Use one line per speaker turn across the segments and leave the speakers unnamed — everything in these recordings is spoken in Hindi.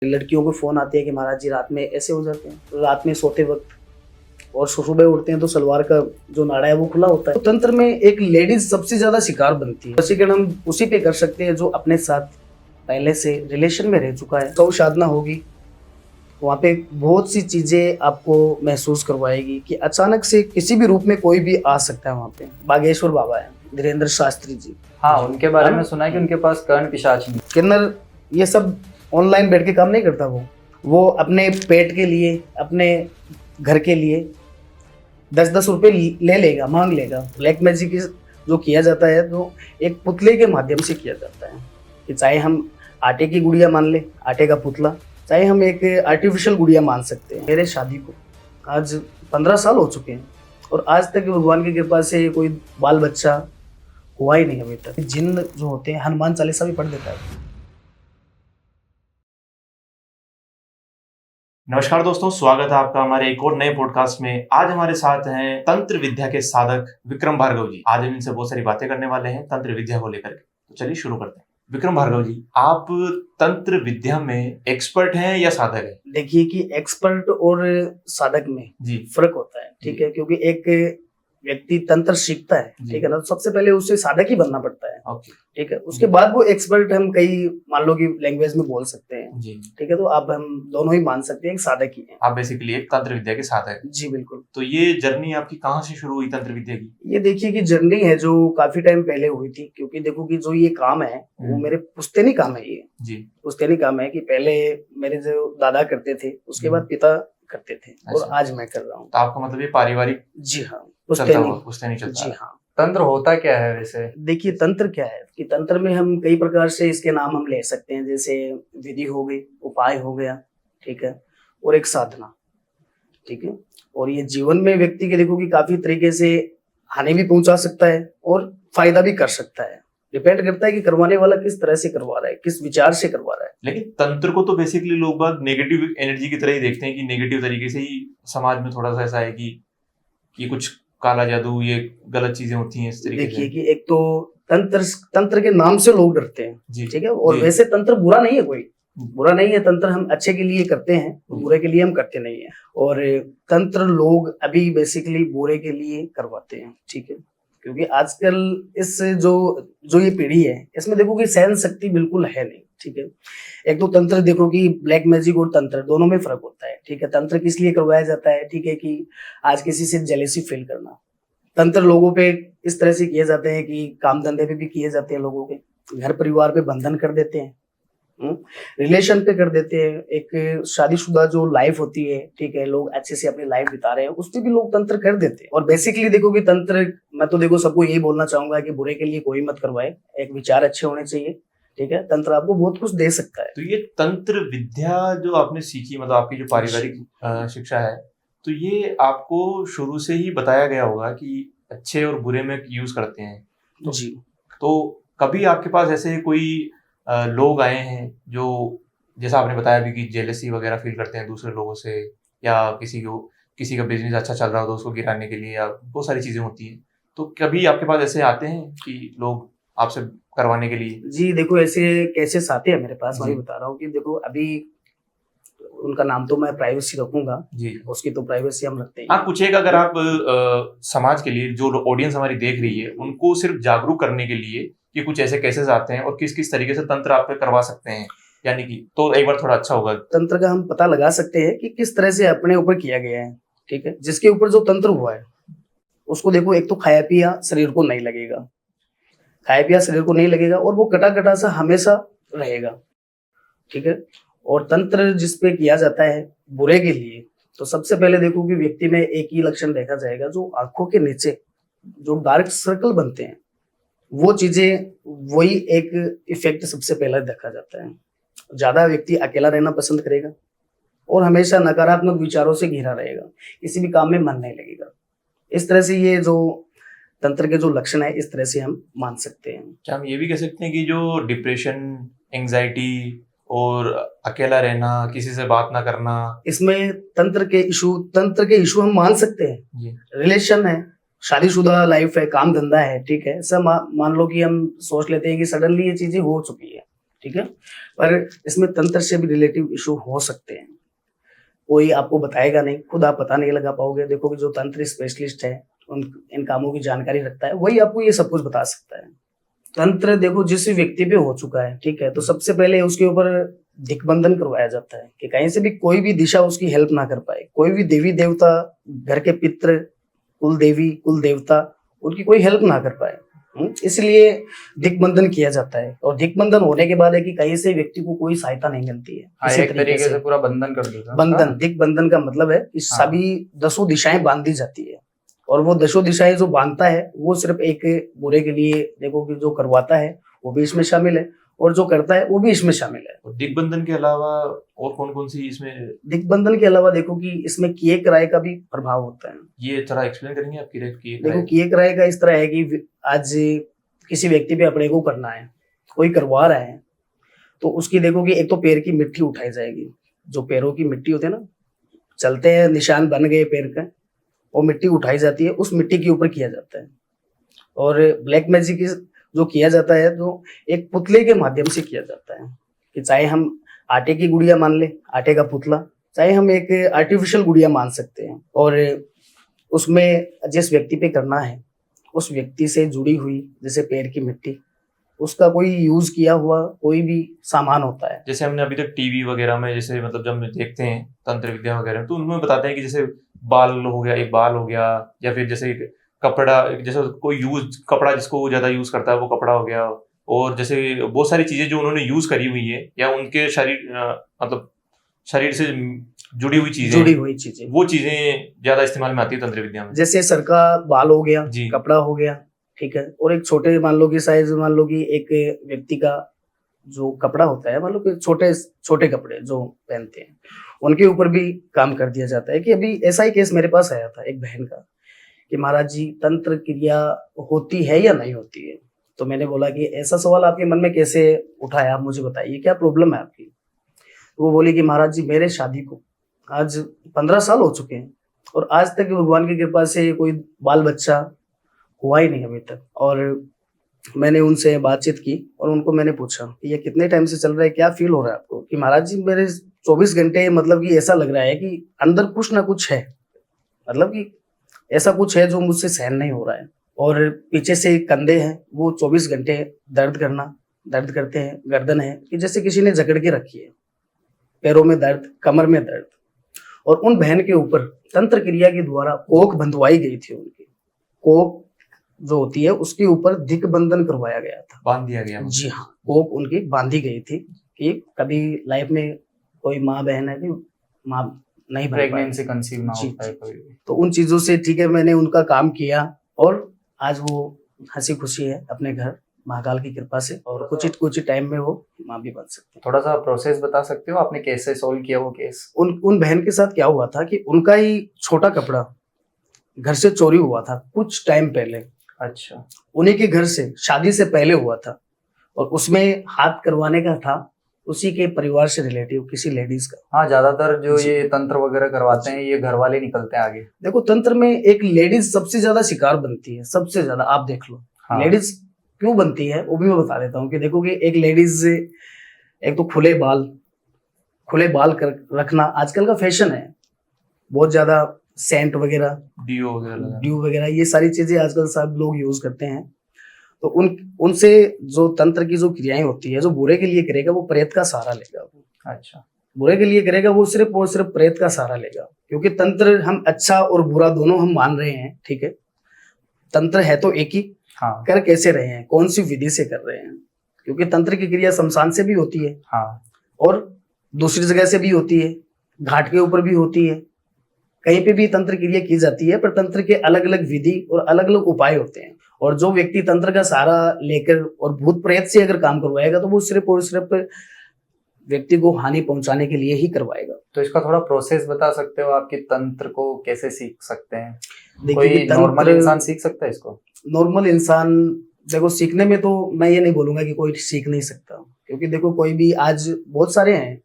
लड़कियों को फोन आते हैं कि महाराज जी रात में ऐसे हो जाते हैं, रात में सोते वक्त, और सुबह उठते हैं तो सलवार का जो नाड़ा है वो खुला होता है। तो तंत्र में एक लेडीज सबसे ज्यादा शिकार बनती है। वशीकरण हम उसी पे कर सकते हैं जो अपने साथ पहले से रिलेशन में रह चुका है। तो साधना होगी, वहाँ पे बहुत सी चीजें आपको महसूस करवाएगी कि अचानक से किसी भी रूप में कोई भी आ सकता है। वहाँ पे बागेश्वर बाबा है, धीरेन्द्र शास्त्री जी।
हाँ, उनके बारे में सुना है कि उनके पास कर्ण पिशाच है।
किन्नर ये सब ऑनलाइन बैठ के काम नहीं करता। वो अपने पेट के लिए, अपने घर के लिए 10-10 रुपए ले लेगा, मांग लेगा। ब्लैक मैजिक जो किया जाता है तो एक पुतले के माध्यम से किया जाता है कि चाहे हम आटे की गुड़िया मान ले, आटे का पुतला, चाहे हम एक आर्टिफिशियल गुड़िया मान सकते हैं। मेरे शादी को आज 15 साल हो चुके हैं और आज तक भगवान की कृपा से कोई बाल बच्चा हुआ ही नहीं अभी तक। जिन जो होते हैं हनुमान चालीसा भी पढ़ देता है।
नमस्कार दोस्तों, स्वागत है आपका हमारे एक और नए पॉडकास्ट में। आज हमारे साथ हैं तंत्र विद्या के साधक विक्रम भार्गव जी। आज हम इनसे बहुत सारी बातें करने वाले हैं तंत्र विद्या को लेकर के। तो चलिए शुरू करते हैं। विक्रम भार्गव जी, आप तंत्र विद्या में एक्सपर्ट हैं या साधक हैं?
देखिए कि एक्सपर्ट और साधक में
जी
फर्क होता है, ठीक है। क्योंकि एक व्यक्ति तंत्र सीखता है, ठीक है ना, तो सबसे पहले उसे साधक ही बनना पड़ता है,
ओके,
ठीक है। उसके बाद वो एक्सपर्ट हम कई मान लो कि लैंग्वेज में बोल सकते हैं,
जी
ठीक है। तो अब हम दोनों ही मान सकते हैं, एक साधक ही है।
आप बेसिकली एक तंत्र विद्या के साधक हैं।
जी बिल्कुल।
तो ये जर्नी आपकी कहाँ से शुरू हुई तंत्र विद्या की?
ये देखिए कि जर्नी है जो काफी टाइम पहले हुई थी। क्योंकि देखो कि जो ये काम है वो मेरे पुश्तैनी काम है। ये
जी
पुश्तैनी काम है कि पहले मेरे जो दादा करते थे, उसके बाद पिता करते थे, और
अच्छा।
आज मैं कर रहा हूँ।
तो आपका मतलब ये पारिवारिक
जी हाँ,
चलता हुआ
पुश्तैनी।
पुश्तैनी चलता
जी
है।
हाँ।
तंत्र होता क्या है वैसे?
देखिए तंत्र क्या है कि तंत्र में हम कई प्रकार से इसके नाम हम ले सकते हैं। जैसे विधि हो गई, उपाय हो गया, ठीक है, और एक साधना, ठीक है। और ये जीवन में व्यक्ति के देखो कि काफी तरीके से हानि भी पहुंचा सकता है और फायदा भी कर सकता है। डिपेंड करता है कि करवाने वाला किस तरह से करवा रहा है, किस विचार से करवा रहा है।
लेकिन तंत्र को तो बेसिकली लोग बाग नेगेटिव एनर्जी की तरह ही देखते हैं कि नेगेटिव तरीके से ही समाज में थोड़ा सा ऐसा है कि कुछ काला जादू, ये गलत चीजें होती हैं इस तरीके से।
देखिए कि एक तो तंत्र के नाम से लोग डरते हैं,
जी
ठीक है। और
जी।
वैसे तंत्र बुरा नहीं है, कोई बुरा नहीं है। तंत्र हम अच्छे के लिए करते हैं, बुरे के लिए हम करते नहीं है। और तंत्र लोग अभी बेसिकली बुरे के लिए करवाते हैं, ठीक है। क्योंकि आजकल इस जो ये पीढ़ी है, इसमें देखो कि सहन शक्ति बिल्कुल है नहीं, ठीक है। एक तो तंत्र देखो कि ब्लैक मैजिक और तंत्र दोनों में फर्क होता है, ठीक है। तंत्र किस लिए करवाया जाता है, ठीक है, कि आज किसी से जेलेसी फील करना। तंत्र लोगों पे इस तरह से किए जाते हैं कि काम धंधे पे भी किए जाते हैं, लोगों के घर परिवार पे बंधन कर देते हैं, रिलेशन पे कर देते हैं। एक शादीशुदा जो लाइफ होती है, ठीक है, लोग अच्छे से अपनी लाइफ बिता रहे हैं, उस पर भी लोग तंत्र कर देते हैं। और बेसिकली देखो कि तंत्र, मैं तो देखो सबको यही बोलना चाहूंगा कि बुरे के लिए कोई मत करवाए, एक विचार अच्छे होने चाहिए, ठीक है। तंत्र आपको बहुत कुछ दे सकता है।
तो ये तंत्र विद्या जो आपने सीखी, मतलब आपकी जो पारिवारिक शिक्षा है, तो ये आपको शुरू से ही बताया गया होगा कि अच्छे और बुरे में यूज करते हैं। तो,
जी।
तो कभी आपके पास ऐसे कोई लोग आए हैं जो, जैसा आपने बताया भी कि जेलसी वगैरह फील करते हैं दूसरे लोगों से, या किसी का बिजनेस अच्छा चल रहा हो तो उसको गिराने के लिए, या बहुत सारी चीजें होती हैं। तो कभी आपके पास ऐसे आते हैं कि लोग आपसे करवाने के लिए?
जी देखो ऐसे केसेस आते हैं मेरे पास।
जी।
वही बता रहा हूँ कि देखो अभी उनका नाम तो मैं प्राइवेसी रखूंगा,
जी
उसकी तो प्राइवेसी हम रखते हैं।
हाँ, कुछ एक अगर आप समाज के लिए, जो ऑडियंस हमारी देख रही है, उनको सिर्फ जागरूक करने के लिए कि कुछ ऐसे केसेस आते हैं और किस किस तरीके से तंत्र आप पे करवा सकते हैं, यानी कि, तो एक बार थोड़ा अच्छा होगा।
तंत्र का हम पता लगा सकते हैं कि किस तरह से अपने ऊपर किया गया है, ठीक है। जिसके ऊपर जो तंत्र हुआ है उसको देखो, एक तो खाया पिया शरीर को नहीं लगेगा, खाया पिया शरीर को नहीं लगेगा, और वो कटा कटा सा हमेशा रहेगा, ठीक है। और तंत्र जिसपे किया जाता है बुरे के लिए, तो सबसे पहले देखो कि व्यक्ति में एक ही लक्षण देखा जाएगा, जो आंखों के नीचे जो डार्क सर्कल बनते हैं, वो चीजें, वही एक इफेक्ट सबसे पहला देखा जाता है। ज्यादा व्यक्ति अकेला रहना पसंद करेगा और हमेशा नकारात्मक विचारों से घिरा रहेगा, किसी भी काम में मन नहीं लगेगा। इस तरह से ये जो तंत्र के जो लक्षण है, इस तरह से हम मान सकते हैं।
क्या हम ये भी कह सकते हैं कि जो डिप्रेशन, एंजाइटी और अकेला रहना, किसी से बात ना करना,
इसमें तंत्र के इशू हम मान सकते हैं। रिलेशन है, शादीशुदा लाइफ है, काम धंधा है, ठीक है, सब मान लो कि हम सोच लेते हैं कि सडनली ये चीजें हो चुकी है, ठीक है। पर इसमें तंत्र से भी रिलेटिव इशू हो सकते हैं, कोई आपको बताएगा नहीं, खुद आप पता नहीं लगा पाओगे। देखो कि जो तंत्र स्पेशलिस्ट है, उन इन कामों की जानकारी रखता है, वही आपको ये सब कुछ बता सकता है। तंत्र देखो जिस व्यक्ति पे हो चुका है, ठीक है, तो सबसे पहले उसके ऊपर दिग्बंधन करवाया जाता है कि कहीं से भी कोई भी दिशा उसकी हेल्प ना कर पाए। कोई भी देवी देवता, घर के पितृ, कुल देवी, कुल देवता, उनकी कोई हेल्प ना कर पाए, इसलिए दिग्बंधन किया जाता है। और दिग्बंधन होने के बाद है कि कहीं से व्यक्ति को कोई सहायता नहीं मिलती है।
हाँ,
इसी
एक तरीके से पूरा बंधन कर देता है।
बंधन, दिग्बंधन का मतलब है कि सभी 10 दिशाएं बांध दी जाती है, और वो 10 दिशाएं जो बांधता है वो सिर्फ एक बुरे के लिए, देखो कि जो करवाता है वो भी इसमें शामिल है, और जो करता है वो भी इसमें शामिल है।
और दिग्बंधन के अलावा और कौन कौन सी इसमें?
दिग्बंधन के अलावा देखो कि इसमें किए कराए का भी प्रभाव होता है।
ये थोड़ा एक्सप्लेन करेंगे आप?
देखो किए कराए का इस तरह है कि आज किसी व्यक्ति पे अपने को करना है, कोई करवा रहा है, तो उसकी देखो कि एक तो पैर की मिट्टी उठाई जाएगी, जो पैरों की मिट्टी होती है ना, चलते हैं निशान बन गए पैर का, वो मिट्टी उठाई जाती है, उस मिट्टी के ऊपर किया जाता है। और ब्लैक मैजिक जो किया जाता है, जो एक पुतले के माध्यम से किया जाता है, कि चाहे हम आटे की गुड़िया मान ले, आटे का पुतला, चाहे हम एक आर्टिफिशियल गुड़िया मान सकते हैं, और उसमें जिस व्यक्ति पे करना है उस व्यक्ति से जुड़ी हुई जैसे पैर की मिट्टी, उसका कोई यूज किया हुआ कोई भी सामान होता है।
जैसे हमने अभी तक टीवी वगैरह में, जैसे मतलब जब हम देखते हैं तंत्र विद्या वगैरह, तो उनमें बताते हैं कि जैसे बाल हो गया, एक बाल हो गया, या फिर जैसे कपड़ा, जैसे कोई यूज कपड़ा जिसको ज्यादा यूज करता है वो कपड़ा हो गया, और जैसे बहुत सारी चीजें जो उन्होंने यूज करी हुई है, या उनके शरीर मतलब शरीर से जुड़ी हुई चीजें, वो चीजें ज्यादा इस्तेमाल में आती है तंत्र विद्या में।
जैसे सर का बाल हो गया, कपड़ा हो गया, ठीक है, और एक छोटे मान लो कि साइज, मान लो कि एक व्यक्ति का जो कपड़ा होता है, मान लो कि छोटे छोटे कपड़े जो पहनते हैं, उनके ऊपर भी काम कर दिया जाता है। कि अभी ऐसा ही केस मेरे पास आया था एक बहन का, कि महाराज जी तंत्र क्रिया होती है या नहीं होती है। तो मैंने बोला कि ऐसा सवाल आपके मन में कैसे उठाया, आप मुझे बताइए क्या प्रॉब्लम है आपकी। तो वो बोली कि महाराज जी मेरे शादी को आज 15 साल हो चुके हैं, और आज तक भगवान की कृपा से कोई बाल बच्चा हुआ ही नहीं अभी तक। और मैंने उनसे बातचीत की और उनको मैंने पूछा कि ये कितने टाइम से चल रहा है, क्या फील हो रहा है आपको। कि महाराज जी मेरे 24 घंटे मतलब कि ऐसा लग रहा है कि अंदर कुछ ना कुछ है, मतलब कि ऐसा कुछ है जो मुझसे सहन नहीं हो रहा है। और पीछे से कंधे हैं, वो 24 घंटे दर्द करते हैं, गर्दन है कि जैसे किसी ने जकड़ के रखी है, पैरों में दर्द, कमर में दर्द। और उन बहन के ऊपर तंत्र क्रिया के द्वारा कोक बंधवाई गई थी, उनकी कोक जो होती है उसके ऊपर दिग्बंधन करवाया गया था,
बांध दिया गया।
जी हाँ, कोक उनकी बांधी गई थी कि कभी लाइफ में कोई माँ बहन है कि माँ नहीं बन
प्रेगनेंसी कंसीव ना हो पाए कभी भी।
तो उन चीजों से, ठीक है, मैंने उनका काम किया और आज वो हंसी खुशी है अपने घर महाकाल की कृपा से, और कुछ टाइम में वो माँ भी बन सकते हैं।
थोड़ा सा प्रोसेस बता सकते हो, आपने कैसे सोल्व किया वो केस?
उन बहन के साथ क्या हुआ था कि उनका ही छोटा कपड़ा घर से चोरी हुआ था कुछ टाइम पहले।
अच्छा,
उन्हीं के घर से शादी से पहले हुआ था, और उसमें हाथ करवाने का था उसी के परिवार से रिलेटिव किसी लेडीज का।
हाँ, ज्यादातर जो ये तंत्र वगैरह करवाते हैं ये घर वाले निकलते हैं आगे।
देखो तंत्र में एक लेडीज सबसे ज्यादा शिकार बनती है, सबसे ज्यादा। आप देख लो
हाँ।
लेडीज क्यों बनती है वो भी मैं बता देता हूँ। कि देखो कि एक लेडीज, एक तो खुले बाल कर रखना आजकल का फैशन है, बहुत ज्यादा सेंट वगैरह, ड्यू वगैरह, ये सारी चीजें आजकल सब लोग यूज करते हैं। तो उनसे जो तंत्र की जो क्रियाएं होती है, जो बुरे के लिए करेगा वो प्रेत का सहारा लेगा।
अच्छा,
बुरे के लिए करेगा वो सिर्फ और सिर्फ प्रेत का सहारा लेगा, क्योंकि तंत्र हम अच्छा और बुरा दोनों हम मान रहे हैं, ठीक है। तंत्र है तो एक ही,
हाँ।
कर कैसे रहे हैं, कौन सी विधि से कर रहे हैं, क्योंकि तंत्र की क्रिया शमशान से भी होती है,
हाँ, और
दूसरी जगह से भी होती है, घाट के ऊपर भी होती है, कहीं पे भी तंत्र क्रिया की जाती है। पर तंत्र के अलग अलग विधि और अलग अलग उपाय होते हैं, और जो व्यक्ति तंत्र का सहारा लेकर और भूत प्रेत से अगर काम करवाएगा तो वो सिर्फ और सिर्फ व्यक्ति को हानि पहुंचाने के लिए ही करवाएगा।
तो इसका थोड़ा प्रोसेस बता सकते हो आप कि तंत्र को कैसे सीख सकते हैं?
देखिए,
कोई नॉर्मल इंसान सीख सकता है इसको?
नॉर्मल इंसान देखो सीखने में तो मैं ये नहीं बोलूंगा कि कोई सीख नहीं सकता, क्योंकि देखो कोई भी, आज बहुत सारे हैं,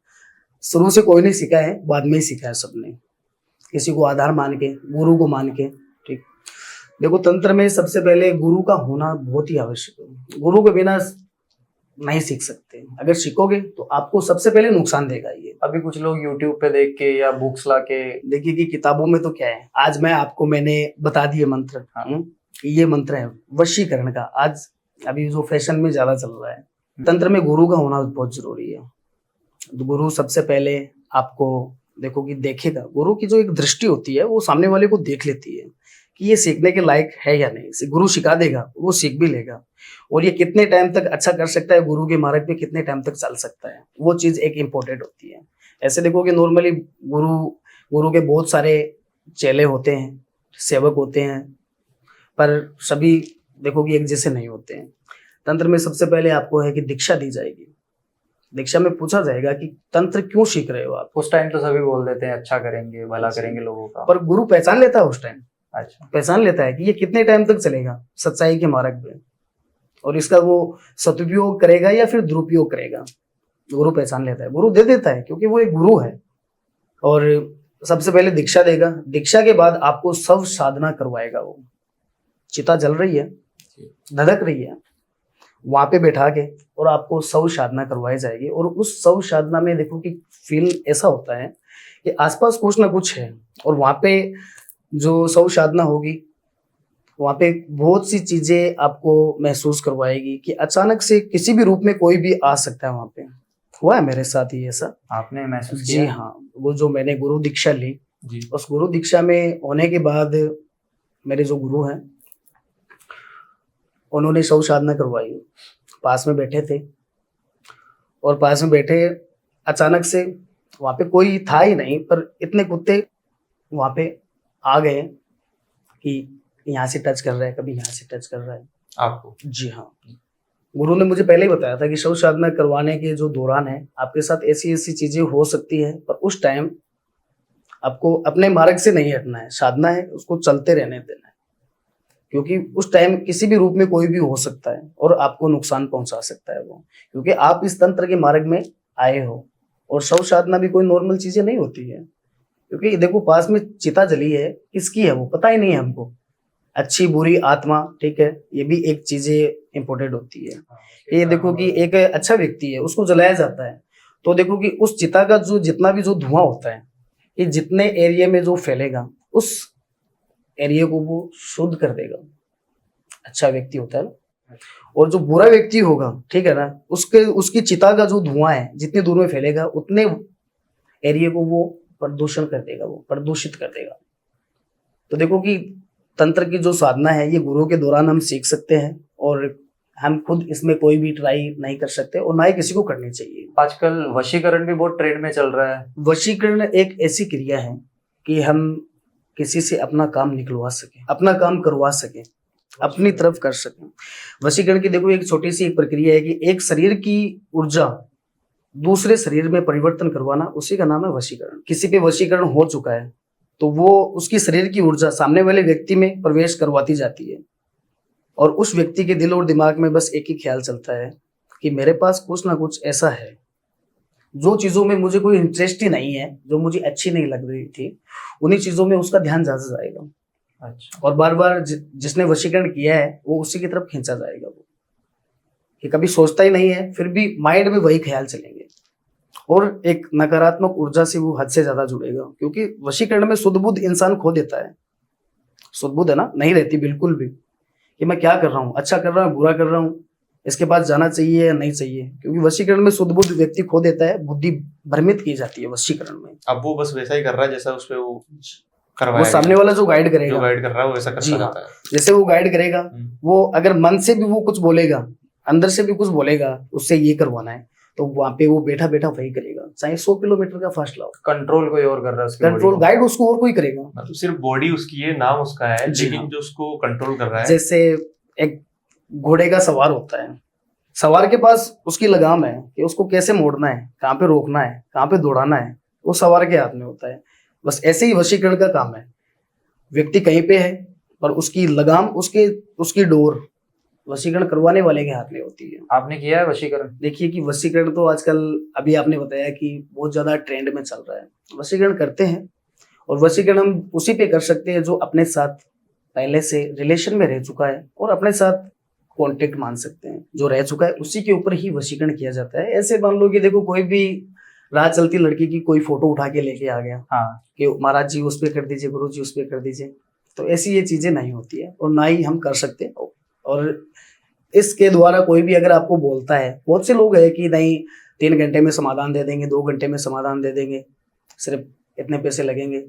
शुरू से कोई नहीं सीखा है, बाद में ही सीखा है सबने, किसी को आधार मान के, गुरु को मान के, ठीक। देखो तंत्र में सबसे पहले गुरु का होना बहुत ही आवश्यक है। गुरु के बिना नहीं सीख सकते। अगर सीखोगे तो आपको सबसे पहले नुकसान देगा ये।
अभी कुछ लोग यूट्यूब पे देख के या बुक्स ला के,
देखिए कि किताबों में तो क्या है, आज मैंने बता दिए मंत्र।
हाँ।
ये मंत्र है वशीकरण का, आज अभी जो फैशन में ज्यादा चल रहा है। तंत्र में गुरु का होना बहुत जरूरी है। तो गुरु सबसे पहले आपको देखो कि देखेगा, गुरु की जो एक दृष्टि होती है वो सामने वाले को देख लेती है कि ये सीखने के लायक है या नहीं। गुरु सिखा देगा, वो सीख भी लेगा, और ये कितने टाइम तक अच्छा कर सकता है, गुरु के मार्ग पे कितने टाइम तक चल सकता है, वो चीज एक इम्पोर्टेंट होती है। ऐसे देखो कि नॉर्मली गुरु के बहुत सारे चेले होते हैं, सेवक होते हैं, पर सभी देखो कि एक जैसे नहीं होते हैं। तंत्र में सबसे पहले आपको है कि दीक्षा दी जाएगी। दीक्षा में पूछा जाएगा कि तंत्र क्यों सीख रहे हो आप।
उस टाइम तो सभी बोल देते हैं अच्छा करेंगे, भला करेंगे लोगों का,
पर गुरु पहचान लेता है उस टाइम,
अच्छा
पहचान लेता है कि ये कितने टाइम तक चलेगा सच्चाई के मार्ग पे, और इसका वो सदुपयोग करेगा या फिर दुरुपयोग करेगा। गुरु पहचान लेता है, गुरु दे देता है, क्योंकि वो एक गुरु है। और सबसे पहले दीक्षा देगा, दीक्षा के बाद आपको सब साधना करवाएगा। वो चिता जल रही है, धधक रही है, वहां पे बैठा के और आपको सब साधना करवाई जाएगी। और उस सब साधना में देखो कि फील ऐसा होता है कि आसपास कुछ ना कुछ है, और वहां पे जो सब साधना होगी वहां पे बहुत सी चीजें आपको महसूस करवाएगी कि अचानक से किसी भी रूप में कोई भी आ सकता है। वहां पे हुआ है मेरे साथ ही ऐसा।
आपने महसूस
जी
किया?
हाँ, वो जो मैंने गुरु दीक्षा ली,
जी।
उस गुरु दीक्षा में होने के बाद मेरे जो गुरु हैं उन्होंने सब साधना करवाई। पास में बैठे थे, और पास में बैठे अचानक से वहां पे कोई था ही नहीं, पर इतने कुत्ते वहां पे आ गए कि यहाँ से टच कर रहा है, कभी यहाँ से टच कर रहा है
आपको?
जी हाँ। गुरु ने मुझे पहले ही बताया था कि शव साधना करवाने के जो दौरान है आपके साथ ऐसी ऐसी चीजें हो सकती है, पर उस टाइम आपको अपने मार्ग से नहीं हटना है, साधना है उसको चलते रहने देना है, क्योंकि उस टाइम किसी भी रूप में कोई भी हो सकता है और आपको नुकसान पहुंचा सकता है वो, क्योंकि आप इस तंत्र के मार्ग में आए हो। और शव साधना भी कोई नॉर्मल चीजें नहीं होती है, क्योंकि देखो पास में चिता जली है, किसकी है वो पता ही नहीं है हमको, अच्छी बुरी आत्मा, ठीक है, ये भी एक चीजें इंपॉर्टेंट होती है। ये देखो कि एक अच्छा व्यक्ति है उसको जलाया जाता है, तो देखो कि उस चिता का जो जितना भी जो धुआं होता है, ये जितने एरिया में जो फैलेगा उस एरिया को वो शुद्ध कर देगा। अच्छा व्यक्ति होता है ना, और जो बुरा व्यक्ति होगा, ठीक है ना, उसकी चिता का जो धुआं है जितने दूर में फैलेगा उतने एरिया को वो प्रदूषण कर देगा, वो प्रदूषित कर देगा। तो देखो कि तंत्र की जो साधना है ये गुरु के दौरान हम सीख सकते हैं, और हम खुद इसमें कोई भी ट्राई नहीं कर सकते और ना ही किसी को करनी चाहिए।
आजकल वशीकरण भी बहुत ट्रेंड में चल रहा है।
वशीकरण एक ऐसी क्रिया है कि हम किसी से अपना काम निकलवा सके, अपना काम करवा सके, अपनी तरफ कर सके। वशीकरण की देखो एक छोटी सी एक प्रक्रिया है कि एक शरीर की ऊर्जा दूसरे शरीर में परिवर्तन करवाना, उसी का नाम है वशीकरण। किसी पे वशीकरण हो चुका है तो वो उसकी शरीर की ऊर्जा सामने वाले व्यक्ति में प्रवेश करवाती जाती है, और उस व्यक्ति के दिल और दिमाग में बस एक ही ख्याल चलता है कि मेरे पास कुछ ना कुछ ऐसा है जो चीजों में मुझे कोई इंटरेस्ट ही नहीं है, जो मुझे अच्छी नहीं लग रही थी, उन्हीं चीजों में उसका ध्यान ज्यादा जाएगा।
अच्छा।
और बार बार जिसने वशीकरण किया है वो उसी की तरफ खींचा जाएगा। वो कि कभी सोचता ही नहीं है, फिर भी माइंड में वही ख्याल चलेंगे, और एक नकारात्मक ऊर्जा से वो हद से ज्यादा जुड़ेगा, क्योंकि वशीकरण में शुद्ध बुद्ध इंसान खो देता है। शुद्ध बुद्ध है ना, नहीं रहती बिल्कुल भी कि मैं क्या कर रहा हूँ, अच्छा कर रहा हूँ, बुरा कर रहा हूँ, इसके पास जाना चाहिए या नहीं चाहिए, क्योंकि वशीकरण में शुद्ध बुद्ध व्यक्ति खो देता है, बुद्धि भ्रमित की जाती है वशीकरण में।
अब वो बस वैसा ही कर रहा है जैसा उसपे वो करवाया
वो सामने
गया।
वाला जो गाइड
जो
करेगा,
गाइड कर रहा है वो ऐसा
जी
करता
हाँ,
जाता है।
जैसे वो गाइड करेगा, वो अगर मन से भी वो कुछ बोलेगा, अंदर से भी कुछ बोलेगा, उससे ये करवाना है, तो वहां पे वो बैठा बैठा वही करेगा, चाहे 100 किलोमीटर का फासला हो।
कंट्रोल कोई और कर रहा है उसकी
कंट्रोल
body को।
गाइड उसको और कोई करेगा।
मतलब सिर्फ बॉडी उसकी है, नाम उसका है,
जी
लेकिन
हाँ।
जो उसको कंट्रोल कर रहा है।
जैसे एक घोड़े का सवार होता है, सवार के पास उसकी लगाम है कि उसको कैसे मोड़ना है, कहाँ पे रोकना है, कहाँ पे दौड़ाना है, वो सवार के हाथ में होता है। बस ऐसे ही वशीकरण का काम है, व्यक्ति कहीं पे है पर उसकी लगाम, उसकी डोर वशीकरण करवाने वाले के हाथ में होती है।
आपने किया है वशीकरण?
देखिए कि वशीकरण तो आजकल, अभी आपने बताया कि बहुत ज्यादा ट्रेंड में चल रहा है, वशीकरण करते हैं, और वशीकरण हम उसी पे कर सकते हैं जो अपने साथ पहले से रिलेशन में रह चुका है और अपने साथ कॉन्टेक्ट मान सकते हैं, जो रह चुका है उसी के ऊपर ही वशीकरण किया जाता है। ऐसे मान लो कि देखो कोई भी राह चलती लड़की की कोई फोटो उठा के लेके आ गया
हाँ
कि महाराज जी उस पे कर दीजिए, गुरु जी उस पे कर दीजिए, तो ऐसी ये चीजें नहीं होती है और ना ही हम कर सकते हैं। और इसके द्वारा कोई भी अगर आपको बोलता है, बहुत से लोग है कि नहीं 3 घंटे में समाधान दे देंगे, 2 घंटे में समाधान दे देंगे, सिर्फ इतने पैसे लगेंगे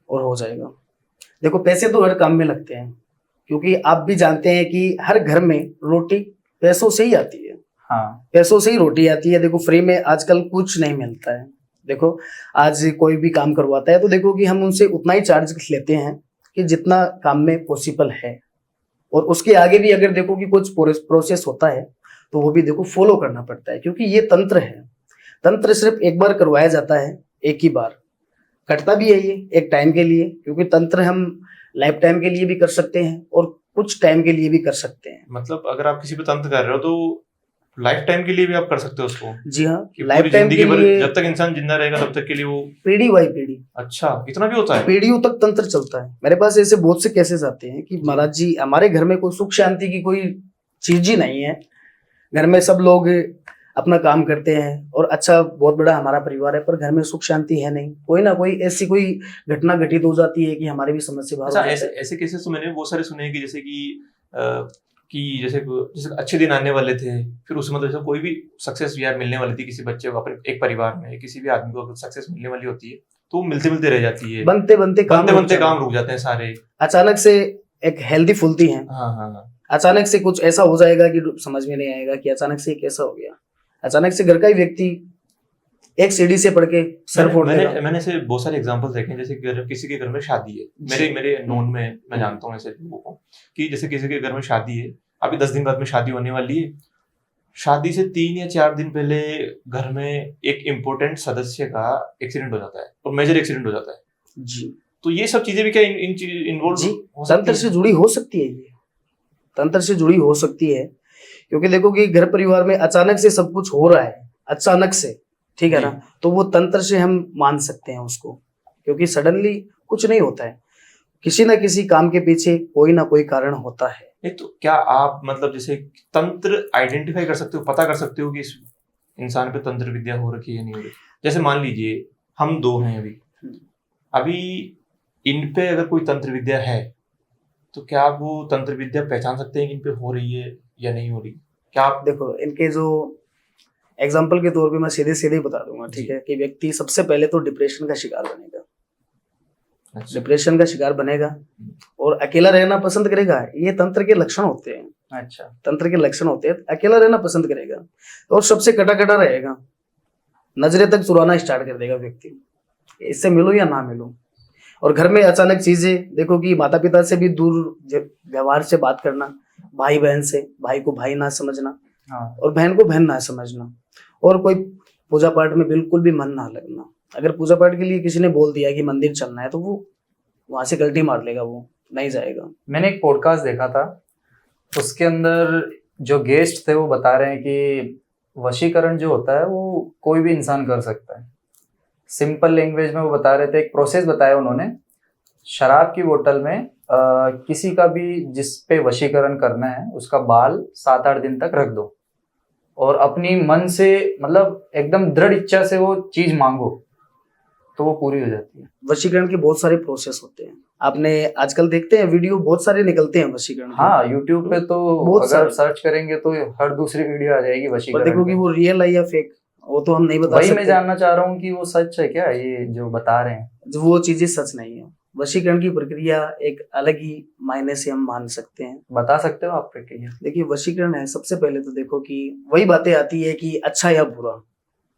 और हो जाएगा। देखो पैसे तो हर काम में लगते हैं, क्योंकि आप भी जानते हैं कि हर घर में रोटी पैसों से ही आती है।
हाँ
पैसों से ही रोटी आती है। देखो फ्री में आजकल कुछ नहीं मिलता है। देखो आज कोई भी काम करवाता है तो देखो कि हम उनसे उतना ही चार्ज लेते हैं कि जितना काम में पॉसिबल है, और उसके आगे भी अगर देखो कि कुछ प्रोसेस होता है तो वो भी देखो फॉलो करना पड़ता है, क्योंकि ये तंत्र है। तंत्र सिर्फ एक बार करवाया जाता है, एक ही बार कटता भी है ये एक टाइम के लिए, क्योंकि तंत्र हम लाइफ टाइम के लिए भी कर सकते हैं और कुछ टाइम के लिए भी कर सकते हैं।
मतलब अगर आप किसी पे तंत्र कर रहे हो तो लाइफ टाइम के लिए भी आप कर सकते हो उसको,
जी हाँ,
कि
लाइफ
पूरी
टाइम
जिंदगी
के
भर
लिए,
जब तक इंसान जिंदा रहेगा तब तक के लिए वो।
पीढ़ी बाई पीढ़ी,
अच्छा इतना भी होता है?
पीढ़ियों तक तंत्र चलता है। मेरे पास ऐसे बहुत से केसेस आते हैं कि महाराज जी हमारे घर में कोई सुख शांति की कोई चीज ही नहीं है, घर में सब लोग अपना काम करते हैं और अच्छा बहुत बड़ा हमारा परिवार है, पर घर में सुख शांति है नहीं। कोई ना कोई ऐसी कोई घटना घटित हो जाती है कि हमारी भी समस्या बाहर
अच्छा
हो जाती
ऐसे
है।
ऐसे केसेस तो मैंने बहुत सारे सुने हैं कि जैसे कि जैसे अच्छे दिन आने वाले थे, फिर उसमें मतलब जैसे कोई भी सक्सेस यार मिलने वाली थी किसी बच्चे को, अपने एक परिवार में किसी भी आदमी को सक्सेस मिलने वाली होती है तो वो मिलते मिलते रह जाती है,
बनते बनते
काम रुक जाते हैं सारे।
अचानक से एक हेल्दी फुलती है,
हाँ हाँ हाँ।
अचानक से कुछ ऐसा हो जाएगा कि समझ में नहीं आएगा कि अचानक से कैसा हो गया। अचानक से घर का ही व्यक्ति एक सीढ़ी से पड़ के सर फोड़ देगा।
मैंने ऐसे बहुत सारे एग्जांपल्स देखे हैं, जैसे किसी के घर में शादी है, मेरे नोन में मैं जानता हूँ ऐसे लोगों को कि जैसे किसी के घर में शादी है, अभी 10 दिन बाद में शादी होने वाली है, शादी से 3 या 4 दिन पहले घर में एक इम्पोर्टेंट सदस्य का एक्सीडेंट हो जाता है और मेजर एक्सीडेंट हो जाता है
जी।
तो ये सब चीजें भी क्या इन इन्वॉल्व
जी, तंत्र से जुड़ी हो सकती है, ये तंत्र से जुड़ी हो सकती है, क्योंकि देखो कि घर परिवार में अचानक से सब कुछ हो रहा है, अचानक से, ठीक है ना, तो वो तंत्र से हम मान सकते हैं उसको, क्योंकि सडनली कुछ नहीं होता है, किसी ना किसी काम के पीछे कोई ना कोई कारण होता है।
नहीं तो क्या आप मतलब जैसे तंत्र आइडेंटिफाई कर सकते हो, पता कर सकते हो कि इस इंसान पे तंत्र विद्या हो रखी है या नहीं हो रही? जैसे मान लीजिए हम 2 हैं अभी इन पे अगर कोई तंत्र विद्या है तो क्या आप वो तंत्र विद्या पहचान सकते हैं कि इन पे हो रही है या नहीं हो रही? क्या आप
देखो इनके जो एग्जाम्पल के तौर पे मैं सीधे सीधे बता दूंगा, ठीक है, कि व्यक्ति सबसे पहले तो डिप्रेशन का शिकार बनेगा।
अच्छा।
डिप्रेशन का शिकार बनेगा और अकेला रहना पसंद करेगा। ये तंत्र के लक्षण होते हैं।
अच्छा,
तंत्र के लक्षण होते हैं, अकेला रहना पसंद करेगा और सबसे कटा कटा रहेगा, नजरें तक चुराना स्टार्ट कर देगा व्यक्ति, इससे मिलो या ना मिलो। और घर में अचानक चीजें, देखो कि माता पिता से भी दूर व्यवहार से बात करना, भाई बहन से भाई को भाई ना समझना,
हाँ
और बहन को बहन ना समझना, और कोई पूजा पाठ में बिल्कुल भी मन ना लगना। अगर पूजा पाठ के लिए किसी ने बोल दिया कि मंदिर चलना है तो वो वहां से गलती मार लेगा, वो नहीं जाएगा।
मैंने एक पॉडकास्ट देखा था, उसके अंदर जो गेस्ट थे वो बता रहे हैं कि वशीकरण जो होता है वो कोई भी इंसान कर सकता है। सिंपल लैंग्वेज में वो बता रहे थे, एक प्रोसेस बताया उन्होंने, शराब की बोतल में किसी का भी जिस पे वशीकरण करना है उसका बाल 7-8 दिन तक रख दो और अपनी मन से मतलब एकदम दृढ़ इच्छा से वो चीज मांगो तो वो पूरी हो जाती है।
वशीकरण के बहुत सारे प्रोसेस होते हैं, आपने आजकल देखते हैं वीडियो बहुत सारे निकलते हैं वशीकरण के।
हाँ, यूट्यूब पे तो
बहुत
अगर सर्च करेंगे तो हर दूसरी वीडियो आ जाएगी
पर
वशीकरण
देखो कि
पे।
वो रियल है या फेक, वो तो हम नहीं बता
वही मैं
सकते।
जानना चाह रहा हूँ कि वो सच है क्या ये जो बता रहे हैं?
जो वो चीजें सच नहीं है। वशीकरण की प्रक्रिया एक अलग ही मायने से हम मान सकते हैं।
बता सकते हो आप प्रक्रिया?
देखिए वशीकरण है, सबसे पहले तो देखो कि वही बातें आती है कि अच्छा या बुरा।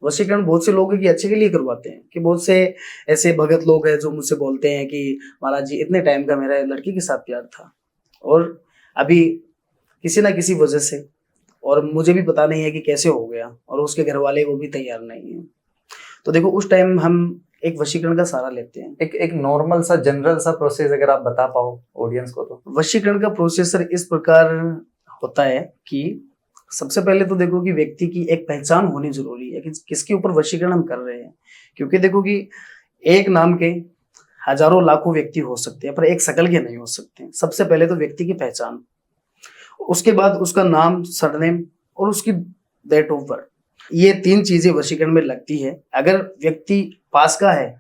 वशीकरण बहुत से लोग हैं कि अच्छे के लिए करवाते हैं, कि बहुत से ऐसे भगत लोग हैं जो मुझसे बोलते हैं कि महाराज जी इतने टाइम का मेरा लड़की के साथ प्यार था और अभी किसी ना किसी वजह से, और मुझे भी पता नहीं है कि कैसे हो गया, और उसके घर वाले वो भी तैयार नहीं है। तो देखो उस टाइम हम एक वशीकरण का सहारा लेते हैं।
एक नॉर्मल सा जनरल सा प्रोसेस अगर आप बता पाओ ऑडियंस को तो।
वशीकरण का प्रोसेसर इस प्रकार होता है कि सबसे पहले तो देखो कि व्यक्ति की एक पहचान होनी जरूरी है कि किसके ऊपर वशीकरण हम कर रहे हैं, क्योंकि देखो कि एक नाम के हजारों लाखों व्यक्ति हो सकते हैं पर एक शकल के नहीं हो सकते। सबसे पहले तो व्यक्ति की पहचान, उसके बाद उसका नाम, सरनेम और उसकी डेट ऑफ बर्थ, ये 3 चीजें वशीकरण में लगती है। अगर व्यक्ति पास का है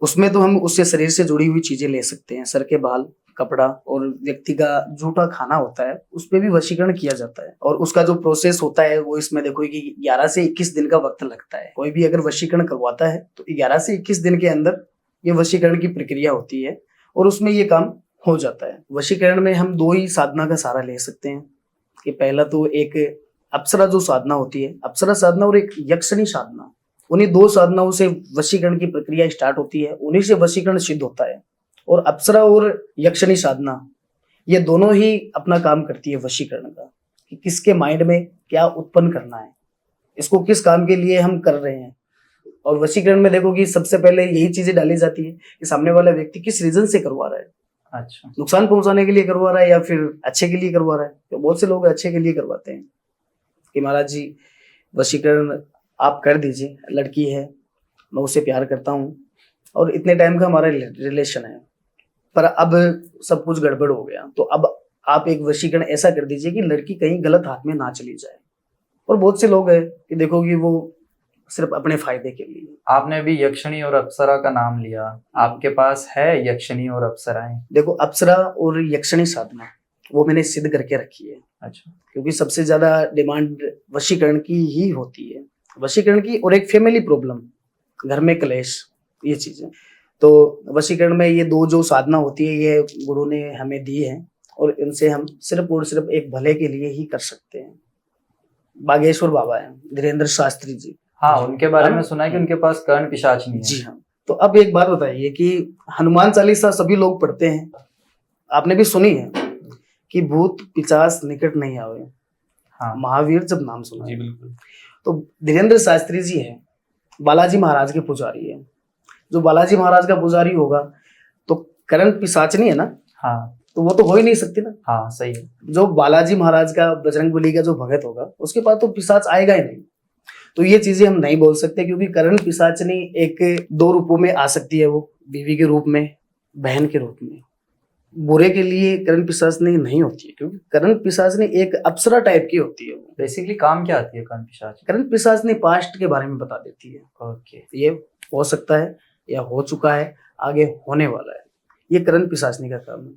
उसमें तो हम उससे शरीर से जुड़ी हुई चीजें ले सकते हैं, सर के बाल, कपड़ा और व्यक्ति का झूठा खाना होता है उस पर भी वशीकरण किया जाता है। और उसका जो प्रोसेस होता है वो इसमें देखो कि 11 से 21 दिन का वक्त लगता है। कोई भी अगर वशीकरण करवाता है तो 11 से 21 दिन के अंदर ये वशीकरण की प्रक्रिया होती है और उसमें ये काम हो जाता है। वशीकरण में हम 2 ही साधना का सहारा ले सकते हैं कि पहला तो एक अप्सरा जो साधना होती है, अप्सरा साधना, और एक यक्षिणी साधना। उन्हीं 2 साधनाओं से वशीकरण की प्रक्रिया स्टार्ट होती है, उन्हीं से वशीकरण सिद्ध होता है। और अप्सरा और यक्षिणी साधना ये दोनों ही अपना काम करती है वशीकरण का, कि किसके माइंड में क्या उत्पन्न करना है, इसको किस काम के लिए हम कर रहे हैं। और वशीकरण में देखो कि सबसे पहले यही चीजें डाली जाती है कि सामने वाला व्यक्ति किस रीजन से करवा रहा है।
अच्छा,
नुकसान पहुंचाने के लिए करवा रहा है या फिर अच्छे के लिए करवा रहा है। तो बहुत से लोग अच्छे के लिए करवाते हैं कि महाराज जी वशीकरण आप कर दीजिए, लड़की है, मैं उससे प्यार करता हूँ और इतने टाइम का हमारा रिलेशन है, पर अब सब कुछ गड़बड़ हो गया, तो अब आप एक वशीकरण ऐसा कर दीजिए कि लड़की कहीं गलत हाथ में ना चली जाए। और बहुत से लोग हैं कि देखो कि वो सिर्फ अपने फायदे के लिए।
आपने अभी यक्षिणी और अप्सरा का नाम लिया, आपके पास है यक्षिणी और अप्सराएं?
देखो अप्सरा और यक्षिणी साधना वो मैंने सिद्ध करके रखी है।
अच्छा,
क्योंकि सबसे ज्यादा डिमांड वशीकरण की ही होती है, वशीकरण की और एक फैमिली प्रॉब्लम, घर में क्लेश, ये चीजें। तो वशीकरण में ये 2 जो साधना होती है ये गुरु ने हमें दी है और इनसे हम सिर्फ और सिर्फ एक भले के लिए ही कर सकते हैं। बागेश्वर बाबा है, धीरेन्द्र शास्त्री जी।
हाँ, उनके बारे में सुना है कि उनके पास कर्ण पिशाचिनी है।
जी हाँ। तो अब एक बात बताइए कि हनुमान चालीसा सभी लोग पढ़ते हैं, आपने भी सुनी है कि भूत पिशाच निकट नहीं आवे।
हाँ,
महावीर जब नाम सुना
जी
है।
बिल्कुल।
तो धीरेन्द्र शास्त्री जी है, बालाजी महाराज के पुजारी है। जो बालाजी महाराज का पुजारी होगा तो करण पिशाचनी है ना,
हाँ,
तो वो तो हो ही नहीं सकती ना।
हाँ, सही है।
जो बालाजी महाराज का, बजरंगबली का जो भगत होगा उसके पास तो पिशाच आएगा ही नहीं। तो ये चीजें हम नहीं बोल सकते क्योंकि करण पिशाचनी एक 2 रूपों में आ सकती है, वो बीवी के रूप में, बहन के रूप में। बुरे के लिए करण पिशाचनी नहीं होती है क्योंकि करण पिशाचनी एक अप्सरा टाइप की होती है। वो
बेसिकली काम क्या आती है कर्ण पिशाच?
करण पिशाचनी पास्ट के बारे में बता देती है।
ओके,
ये हो सकता है या हो चुका है, आगे होने वाला है, ये करण पिशाचनी का काम है।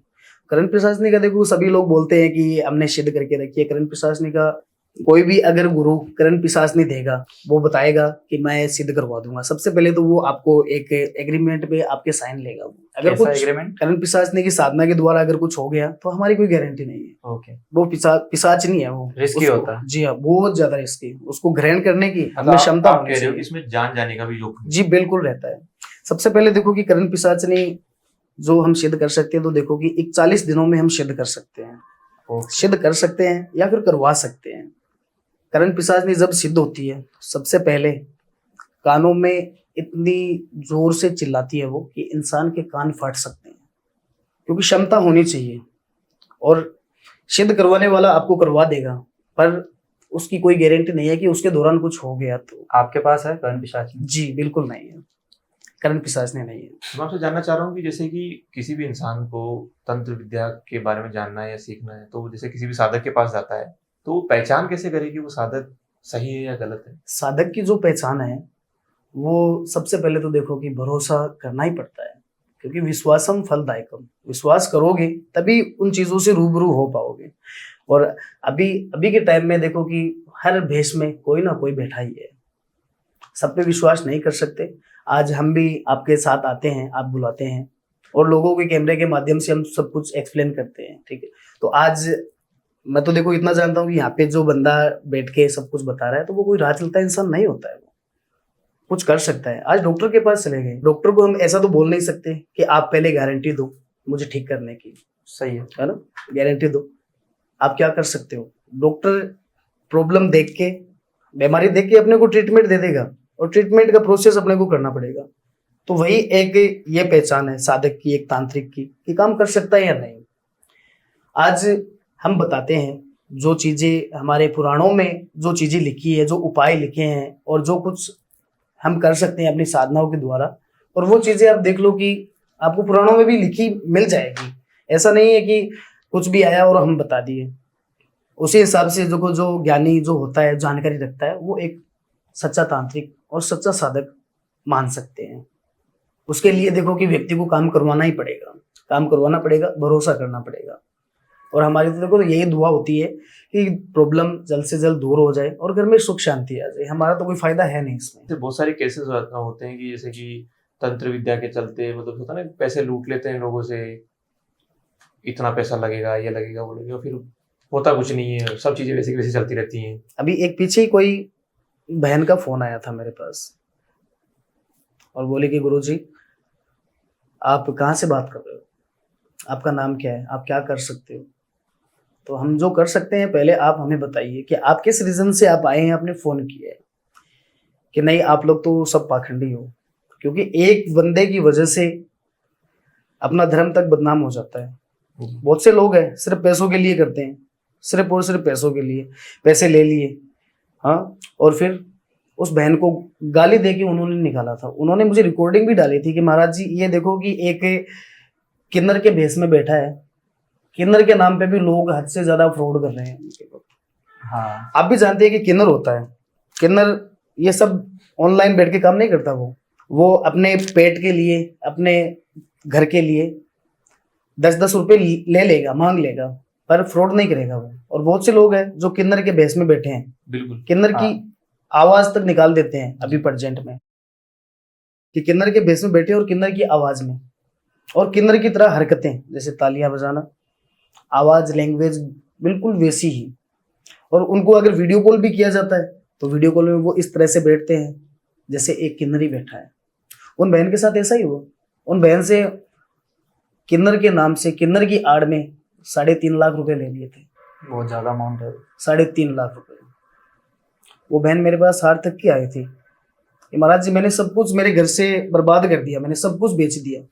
करण पिशाचनी का देखो सभी लोग बोलते हैं कि हमने सिद्ध करके रखी है। करण पिशाचनी का कोई भी अगर गुरु करण पिशाचनी देगा वो बताएगा कि मैं सिद्ध करवा दूंगा, सबसे पहले तो वो आपको एक एग्रीमेंट पे आपके साइन लेगा। वो अगर कुछ
एग्रीमेंट?
करण पिशाचनी की साधना के द्वारा अगर कुछ हो गया तो हमारी कोई गारंटी नहीं है।
ओके,
वो पिशाचनी है, वो
रिस्की होता है।
जी हाँ, बहुत ज्यादा रिस्की, उसको ग्रहण करने की
मतलब
हमें क्षमता
आप
होनी
कह रहे हो
चाहिए।
इसमें जान जाने का भी जोखिम?
जी बिल्कुल रहता है। सबसे पहले देखो कि करण पिशाचनी जो हम सिद्ध कर सकते हैं तो देखो कि 41 दिनों में हम सिद्ध कर सकते हैं, सिद्ध कर सकते हैं या फिर करवा सकते हैं। करण पिशाचनी जब सिद्ध होती है सबसे पहले कानों में इतनी जोर से चिल्लाती है वो कि इंसान के कान फट सकते हैं, क्योंकि क्षमता होनी चाहिए। और सिद्ध करवाने वाला आपको करवा देगा पर उसकी कोई गारंटी नहीं है कि उसके दौरान कुछ हो गया तो।
आपके पास है कर्ण पिशाचनी?
जी बिल्कुल नहीं है, करण पिशाचनी नहीं है।
मैं आपसे जानना चाह रहा हूँ कि जैसे कि किसी भी इंसान को तंत्र विद्या के बारे में जानना है या सीखना है तो जैसे किसी भी साधक के पास जाता है तो वो पहचान कैसे करे कि वो साधक सही है या गलत है?
साधक की जो पहचान है वो सबसे पहले तो देखो कि भरोसा करना ही पड़ता है, क्योंकि विश्वासम फलदायकम, विश्वास करोगे तभी उन चीजों से रूबरू हो पाओगे। और अभी के टाइम में देखो कि हर भेष में कोई ना कोई बैठा ही है, सब पे विश्वास नहीं कर सकते। आज हम भी आपके साथ आते हैं, आप बुलाते हैं और लोगों के कैमरे के माध्यम से हम सब कुछ एक्सप्लेन करते हैं, ठीक है। तो आज मैं तो देखो इतना जानता हूँ कि यहाँ पे जो बंदा बैठ के सब कुछ बता रहा है तो वो कोई राह चलता इंसान नहीं होता है, वो कुछ कर सकता है। आज डॉक्टर के पास चले गए, डॉक्टर को हम ऐसा तो बोल नहीं सकते कि आप पहले गारंटी दो मुझे ठीक करने की,
सही
है ना, गारंटी दो। आप क्या कर सकते हो, डॉक्टर प्रॉब्लम देख के, बीमारी देख के अपने को ट्रीटमेंट दे देगा और ट्रीटमेंट का प्रोसेस अपने को करना पड़ेगा। तो वही एक ये पहचान है साधक की, एक तांत्रिक की, कि काम कर सकता है या नहीं। आज हम बताते हैं जो चीजें हमारे पुराणों में जो चीजें लिखी है, जो उपाय लिखे हैं और जो कुछ हम कर सकते हैं अपनी साधनाओं के द्वारा, और वो चीजें आप देख लो कि आपको पुराणों में भी लिखी मिल जाएगी। ऐसा नहीं है कि कुछ भी आया और हम बता दिए। उसी हिसाब से देखो जो ज्ञानी जो होता है, जानकारी रखता है, वो एक सच्चा तांत्रिक और सच्चा साधक मान सकते हैं। उसके लिए देखो कि व्यक्ति को काम करवाना ही पड़ेगा, काम करवाना पड़ेगा, भरोसा करना पड़ेगा। और हमारी तो देखो यही दुआ होती है कि प्रॉब्लम जल्द से जल्द दूर हो जाए और घर में सुख शांति आ जाए। हमारा तो कोई फायदा है नहीं इसमें।
तो बहुत सारे केसेस होते हैं कि जैसे कि तंत्र विद्या के चलते मतलब होता है ना, पैसे लूट लेते हैं लोगों से, इतना पैसा लगेगा, ये लगेगा, वो लगेगा, फिर होता कुछ नहीं है, सब चीजें वैसे की वैसे चलती रहती हैं।
अभी एक पीछे ही कोई बहन का फोन आया था मेरे पास और बोले कि गुरुजी आप कहाँ से बात कर रहे हो, आपका नाम क्या है, आप क्या कर सकते हो। तो हम जो कर सकते हैं पहले आप हमें बताइए कि आप किस रीजन से आप आए हैं, आपने फोन किया है। कि नहीं आप लोग तो सब पाखंडी हो, क्योंकि एक बंदे की वजह से अपना धर्म तक बदनाम हो जाता है। बहुत से लोग हैं सिर्फ पैसों के लिए करते हैं, सिर्फ और सिर्फ पैसों के लिए, पैसे ले लिए, हाँ, और फिर उस बहन को गाली दे के उन्होंने निकाला था। उन्होंने मुझे रिकॉर्डिंग भी डाली थी कि महाराज जी ये देखो कि एक किन्नर के भेष में बैठा है, किन्नर के नाम पे भी लोग हद से ज्यादा फ्रॉड कर रहे हैं।
हाँ,
आप भी जानते हैं कि किन्नर होता है, किन्नर ये सब ऑनलाइन बैठ के काम नहीं करता। वो अपने पेट के लिए, अपने घर के लिए 10-10 रुपए ले लेगा, मांग लेगा, पर फ्रॉड नहीं करेगा वो। और बहुत से लोग हैं जो किन्नर के भेष में बैठे हैं,
बिल्कुल
किन्नर की आवाज तक निकाल देते हैं अभी प्रेजेंट में, कि किन्नर के भेष में बैठे और किन्नर की आवाज में, और किन्नर की तरह हरकतें, जैसे तालियां बजाना, आवाज, लैंग्वेज बिल्कुल वैसी ही। और उनको अगर वीडियो कॉल भी किया जाता है तो वीडियो कॉल में वो इस तरह से बैठते हैं जैसे एक किन्नरी बैठा है। उन बहन के साथ ऐसा ही हुआ। उन बहन से किन्नर के नाम से, किन्नर की आड़ में 3.5 लाख रुपए ले लिए थे।
बहुत ज्यादा अमाउंट है।
3.5 लाख रुपए। वो बहन मेरे पास हार तक की आई थी कि महाराज जी मैंने सब कुछ मेरे घर से बर्बाद कर दिया, मैंने सब कुछ बेच दिया,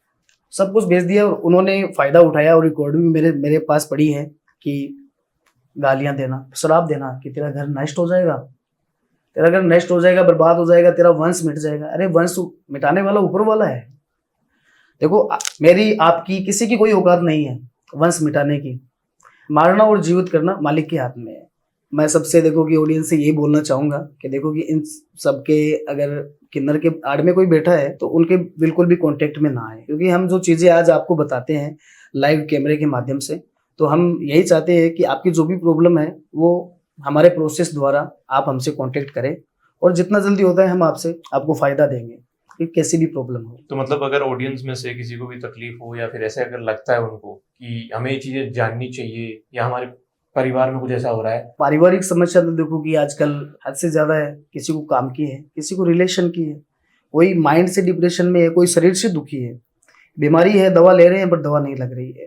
सब कुछ बेच दिया। और उन्होंने फायदा उठाया और रिकॉर्ड भी मेरे पास पड़ी है कि गालियां देना, शराब देना कि तेरा घर नष्ट हो जाएगा, तेरा घर नष्ट हो जाएगा, बर्बाद हो जाएगा, तेरा वंश मिट जाएगा। अरे वंश मिटाने वाला ऊपर वाला है। देखो मेरी आपकी किसी की कोई औकात नहीं है वंश मिटाने की। मारना और जीवित करना मालिक के हाथ में है। मैं सबसे देखो कि ऑडियंस से यही बोलना चाहूंगा कि देखो कि इन सबके अगर किन्नर के आड़ में कोई बैठा है तो उनके बिल्कुल भी कांटेक्ट में ना आए, क्योंकि हम जो चीजें आज आपको बताते हैं लाइव कैमरे के माध्यम से, तो हम यही चाहते हैं कि आपकी जो भी प्रॉब्लम है वो हमारे प्रोसेस द्वारा आप हमसे कांटेक्ट करें, और जितना जल्दी होता है हम आपको फायदा देंगे कि कैसी भी प्रॉब्लम हो।
तो मतलब अगर ऑडियंस में से किसी को भी तकलीफ हो या फिर ऐसे अगर लगता है उनको कि हमें ये चीजें जाननी चाहिए या हमारे परिवार में कुछ ऐसा हो रहा है,
पारिवारिक समस्या तो देखो कि आजकल हद से ज्यादा है। किसी को काम की है, किसी को रिलेशन की है, कोई माइंड से डिप्रेशन में है, कोई शरीर से दुखी है, बीमारी है, दवा ले रहे हैं पर दवा नहीं लग रही है।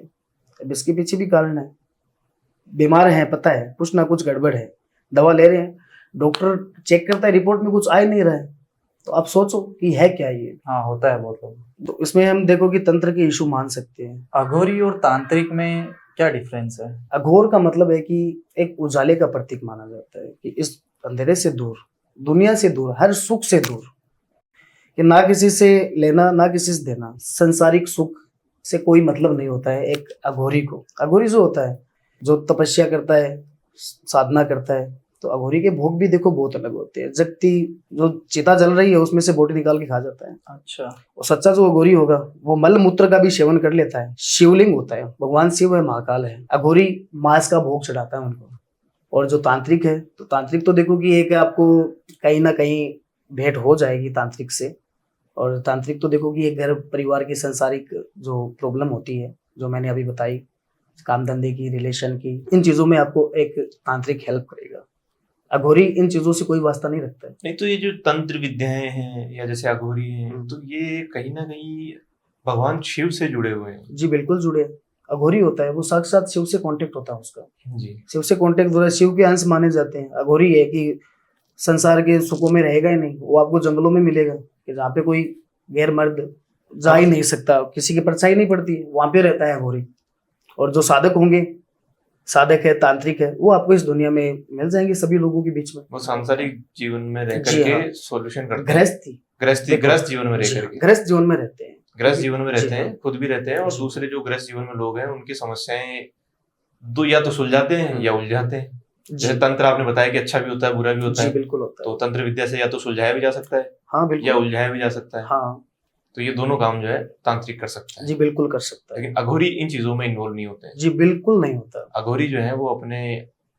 अब इसके पीछे भी कारण है, बीमार है पता है, कुछ ना कुछ गड़बड़ है, दवा ले रहे हैं, डॉक्टर चेक करता है, रिपोर्ट में कुछ आ ही नहीं रहा है, तो आप सोचो कि है क्या ये।
हाँ, होता है बहुत लोग।
तो इसमें हम देखो कि तंत्र के इशू मान सकते हैं।
अघोरी और तांत्रिक में क्या डिफरेंस है?
अघोर का मतलब है कि एक उजाले का प्रतीक माना जाता है, कि इस अंधेरे से दूर, दुनिया से दूर, हर सुख से दूर, कि ना किसी से लेना ना किसी से देना, संसारिक सुख से कोई मतलब नहीं होता है एक अघोरी को। अघोरी जो होता है जो तपस्या करता है, साधना करता है, तो अघोरी के भोग भी देखो बहुत अलग होते हैं। जगती जो चिता जल रही है उसमें से बोटी निकाल के खा जाता है।
अच्छा।
और सच्चा जो अघोरी होगा वो मल मूत्र का भी सेवन कर लेता है। शिवलिंग होता है, भगवान शिव है, महाकाल है। अघोरी मांस का भोग चढ़ाता है उनको। और जो तांत्रिक है, तो तांत्रिक तो देखो कि एक आपको कहीं ना कहीं भेंट हो जाएगी तांत्रिक से। और तांत्रिक तो देखो कि एक घर परिवार की संसारिक जो प्रॉब्लम होती है, जो मैंने अभी बताई, काम धंधे की, रिलेशन की, इन चीजों में आपको एक तांत्रिक हेल्प करेगा। अघोरी इन चीजों से कोई वास्ता नहीं रखता है।
नहीं तो ये जो तंत्र विद्याएं हैं या जैसे अघोरी हैं, तो ये कहीं ना कहीं भगवान शिव से जुड़े हुए हैं।
जी बिल्कुल जुड़े। अघोरी होता है वो साक्षात शिव से कांटेक्ट होता है उसका।
जी,
शिव से कांटेक्ट हो रहा है, शिव के अंश माने जाते हैं। अघोरी है कि संसार के सुखों में रहेगा ही नहीं, वो आपको जंगलों में मिलेगा, कि जहाँ पे कोई गैर मर्द जा ही नहीं सकता, किसी की परछाई नहीं पड़ती, वहां पे रहता है अघोरी। और जो साधक होंगे, साधक है, तांत्रिक है, वो आपको इस दुनिया में मिल जाएंगे सभी लोगों के बीच में।
वो सांसारिक जीवन में रह
जी
करके
हाँ।
सॉल्यूशन करते हैं। ग्रस्त जीवन में रह करके,
ग्रस्त जीवन में रहते हैं,
ग्रस्त जीवन में रहते
जी
हैं,
हाँ।
खुद भी रहते हैं, और दूसरे जो ग्रस्त जीवन में लोग हैं उनकी समस्याएं या तो सुलझाते हैं या उलझाते हैं। जैसे तंत्र आपने बताया कि अच्छा भी होता है बुरा भी होता
जी
है,
बिल्कुल होता है।
तो तंत्र विद्या से या तो सुलझाया भी जा सकता है
हाँ
या
बिल्कुल।
उलझाया भी जा सकता है।
हाँ
तो ये दोनों काम जो है तांत्रिक कर सकता है,
जी बिल्कुल कर सकता है।
लेकिन अघोरी इन चीजों में इन्वॉल्व नहीं होते हैं।
जी बिल्कुल नहीं होता।
अघोरी जो है वो अपने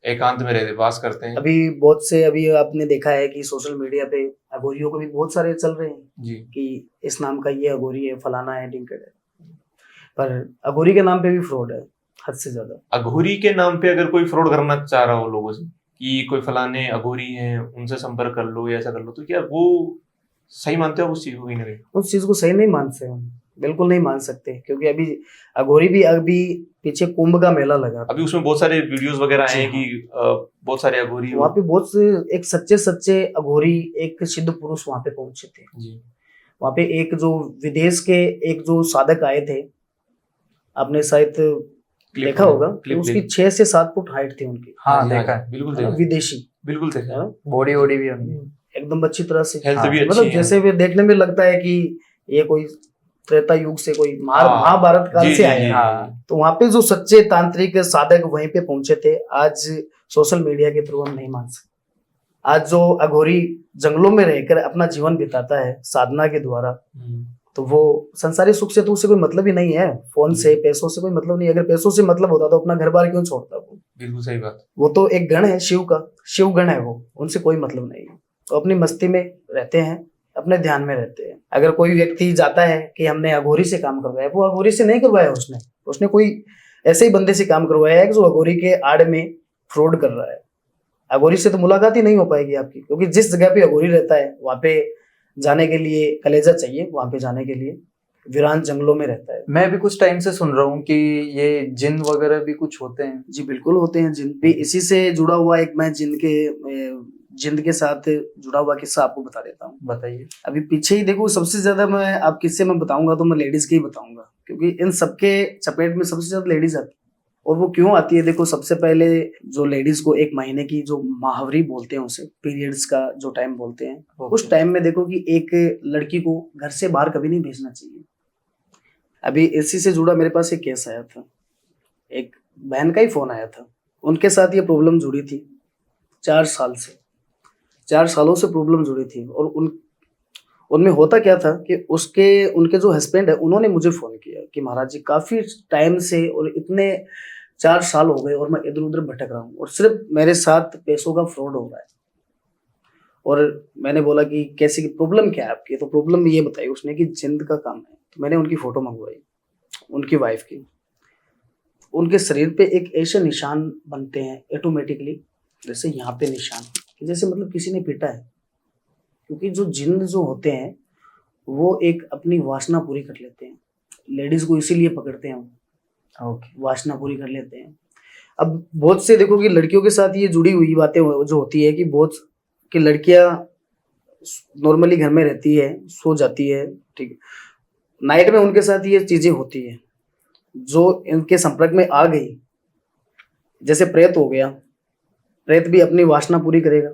एकांत में रहते वास करते हैं।
अभी बहुत से, अभी आपने देखा है कि सोशल मीडिया पे अघोरियों को भी बहुत सारे चल रहे हैं
जी
कि इस नाम का ये अघोरी है, फलाना है, ढिंकड़ है, पर अघोरी के नाम पे भी फ्रॉड है हद से ज्यादा।
अघोरी के नाम पे अगर कोई फ्रॉड करना चाह रहा हो लोगों से कि कोई फलाने अघोरी हैं उनसे संपर्क कर लो या ऐसा कर लो, तो क्या वो सही मानते हो उस चीज को? कहीं ना कहीं
उस चीज को सही नहीं मानते हम, बिल्कुल नहीं मान सकते, क्योंकि अभी अघोरी भी अभी पीछे कुंभ का मेला लगा था,
अभी उसमें बहुत सारे वीडियोस वगैरह आए हैं
जी
कि बहुत सारे अघोरी
वहाँ पे बहुत से एक सच्चे सच्चे अघोरी, एक सिद्ध पुरुष वहाँ पे पहुंचे थे।
जी
वहाँ पे एक जो विदेश के एक जो साधक आए थे, आपने शायद
क्लिप
देखा होगा,
क्लिप
उसकी 6 से 7 फुट हाइट थी उनकी,
हाँ
जी,
देखा
जी,
है,
बिल्कुल
है ना,
देखा है,
विदेशी,
बिल्कुल देखा
है
है।
ना,
बॉडी वॉडी भी होनी
एकदम अच्छी तरह से,
हेल्थ
हाँ,
भी अच्छी
मतलब
है।
जैसे वे देखने में लगता है कि ये कोई त्रेता युग से, कोई
हाँ,
महाभारत काल
जी,
से
जी,
आया
जी,
है।
हाँ।
तो वहां पे जो सच्चे तांत्रिक साधक वहीं पे पहुंचे थे, आज सोशल मीडिया के थ्रू हम नहीं मान सकते। आज जो अघोरी जंगलों में रहकर अपना जीवन बिताता है साधना के द्वारा, तो वो संसारी सुख से तो उसे कोई मतलब ही नहीं है, फोन से पैसों से कोई मतलब नहीं है। अगर पैसों से मतलब होता तो अपना घर बार क्यों छोड़ता वो?
बिल्कुल सही बात।
वो तो एक गण है शिव का, शिव गण है वो, उनसे कोई मतलब नहीं है। तो अपनी मस्ती में रहते हैं, अपने ध्यान में रहते हैं। अगर कोई व्यक्ति जाता है कि हमने अघोरी से काम करवाया, वो अघोरी से नहीं करवाया, उसने कोई ऐसे ही बंदे से काम करवाया है जो अघोरी के आड़ में फ्रॉड कर रहा है। अघोरी से तो मुलाकात ही नहीं हो पाएगी आपकी, क्योंकि जिस जगह पे अघोरी रहता है वहां पे जाने के लिए कलेजा चाहिए, वहां पे जाने के लिए वीरान जंगलों में रहता है।
मैं भी कुछ टाइम से सुन रहा हूँ कि ये जिन वगैरह भी कुछ होते हैं।
जी बिल्कुल होते हैं जिन भी। इसी से जुड़ा हुआ एक मैं जिन के साथ जुड़ा हुआ किस्सा आपको बता देता हूँ।
बताइए।
अभी पीछे ही देखो, सबसे ज्यादा मैं आप किस्से में बताऊंगा तो मैं लेडीज के ही बताऊंगा, क्योंकि इन सबके चपेट में सबसे ज्यादा लेडीज आती है। और वो क्यों आती है? देखो, सबसे पहले जो लेडीज को 1 महीने की जो माहवारी बोलते हैं, उसे पीरियड्स का जो टाइम बोलते हैं, उस टाइम में देखो कि एक लड़की को घर से बाहर कभी नहीं भेजना चाहिए। अभी इसी से जुड़ा मेरे पास एक केस आया था, एक बहन का ही फोन आया था, उनके साथ ये प्रॉब्लम जुड़ी थी 4 साल से, 4 सालों से प्रॉब्लम जुड़ी थी। और उनमें होता क्या था कि उनके जो हस्बैंड है, उन्होंने मुझे फोन किया कि महाराज जी काफी टाइम से और इतने 4 साल हो गए और मैं इधर उधर भटक रहा हूँ और सिर्फ मेरे साथ पैसों का फ्रॉड हो रहा है। और मैंने बोला कि कैसी की प्रॉब्लम क्या है आपकी? तो प्रॉब्लम ये बताई उसने कि जिंद का काम है। तो मैंने उनकी फोटो मंगवाई, उनकी वाइफ की। उनके शरीर पे एक ऐसे निशान बनते हैं ऑटोमेटिकली, जैसे यहाँ पे निशान, जैसे मतलब किसी ने पीटा है। क्योंकि जो जिन्न जो होते हैं वो एक अपनी वासना पूरी कर लेते हैं, लेडीज को इसीलिए पकड़ते हैं,
ओके।
वासना पूरी कर लेते हैं। अब बहुत से देखो कि लड़कियों के साथ ये जुड़ी हुई बातें जो होती है कि बहुत कि लड़कियां नॉर्मली घर में रहती है, सो जाती है, ठीक है, नाइट में उनके साथ ये चीजें होती है। जो इनके संपर्क में आ गई, जैसे प्रेत हो गया, प्रेत भी अपनी वासना पूरी करेगा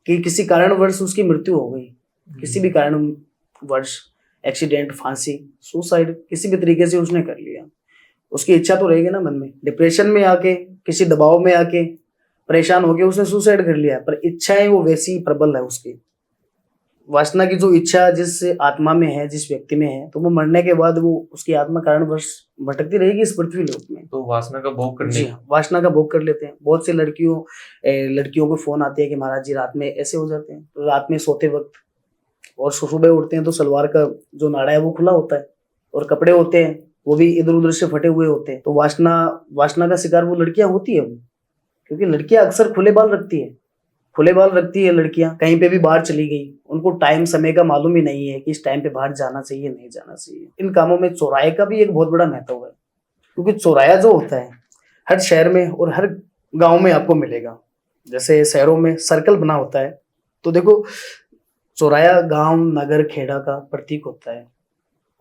कि किसी कारणवश उसकी मृत्यु हो गई, किसी भी कारणवश, एक्सीडेंट, फांसी, सुसाइड, किसी भी तरीके से उसने कर लिया, उसकी इच्छा तो रहेगी ना मन में, डिप्रेशन में आके, किसी दबाव में आके, परेशान होके उसने सुसाइड कर लिया, पर इच्छाएं वो वैसी प्रबल है, उसकी वासना की जो इच्छा जिस आत्मा में है, जिस व्यक्ति में है, तो वो मरने के बाद वो उसकी आत्मा कारणवश भटकती रहेगी इस पृथ्वी लोक में।
तो वासना का भोग करने।
जी हाँ, वासना का भोग कर लेते हैं। बहुत सी लड़कियों को फोन आते हैं कि महाराज जी रात में ऐसे हो जाते हैं, तो रात में सोते वक्त और सुबह उठते हैं तो सलवार का जो नाड़ा है वो खुला होता है और कपड़े होते हैं वो भी इधर उधर से फटे हुए होते हैं। तो वासना का शिकार वो लड़कियां होती है, वो क्योंकि लड़कियां अक्सर खुले बाल रखती है लड़कियां, कहीं पे भी बाहर चली गई, उनको टाइम समय का मालूम ही नहीं है कि इस टाइम पे बाहर जाना चाहिए नहीं जाना चाहिए। इन कामों में चौराहे का भी एक बहुत बड़ा महत्व है, क्योंकि चौराया जो होता है हर शहर में और हर गांव में आपको मिलेगा। जैसे शहरों में सर्कल बना होता है, तो देखो चौराया गांव, नगर, खेड़ा का प्रतीक होता है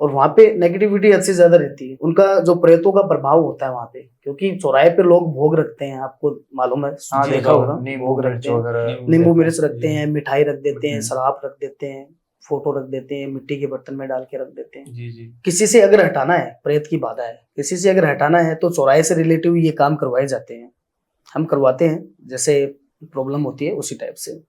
और वहां पे नेगेटिविटी अच्छी ज्यादा रहती है, उनका जो प्रेतों का प्रभाव होता है वहां पे, क्योंकि चौराहे पे लोग भोग रखते हैं, आपको मालूम है,
हाँ,
देखा होगा,
नींबू मिर्च वगैरह,
नींबू मिर्च रखते हैं, मिठाई रख देते हैं,
हम्म।
शराब रख देते हैं, फोटो रख देते हैं, मिट्टी के बर्तन में डाल के रख देते हैं।
जी जी।
किसी से अगर हटाना है, प्रेत की बाधा है, किसी से अगर हटाना है तो चौराहे से रिलेटिव ये काम करवाए जाते हैं। हम करवाते हैं, जैसे प्रॉब्लम होती है उसी टाइप से।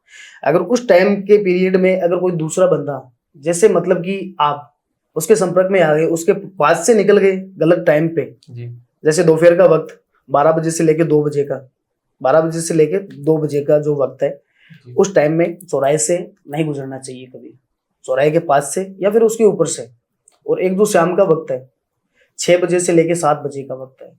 अगर उस टाइम के पीरियड में अगर कोई दूसरा बंदा, जैसे मतलब कि आप उसके संपर्क में आ गए, उसके पास से निकल गए गलत टाइम पे,
जी
जैसे दोपहर का वक्त 12 बजे से लेके 2 बजे का, 12 बजे से लेके 2 बजे का जो वक्त है,
जी।
उस टाइम में चौराहे से नहीं गुजरना चाहिए कभी, चौराहे के पास से या फिर उसके ऊपर से। और एक जो शाम का वक्त है 6 बजे से लेके 7 बजे का वक्त है,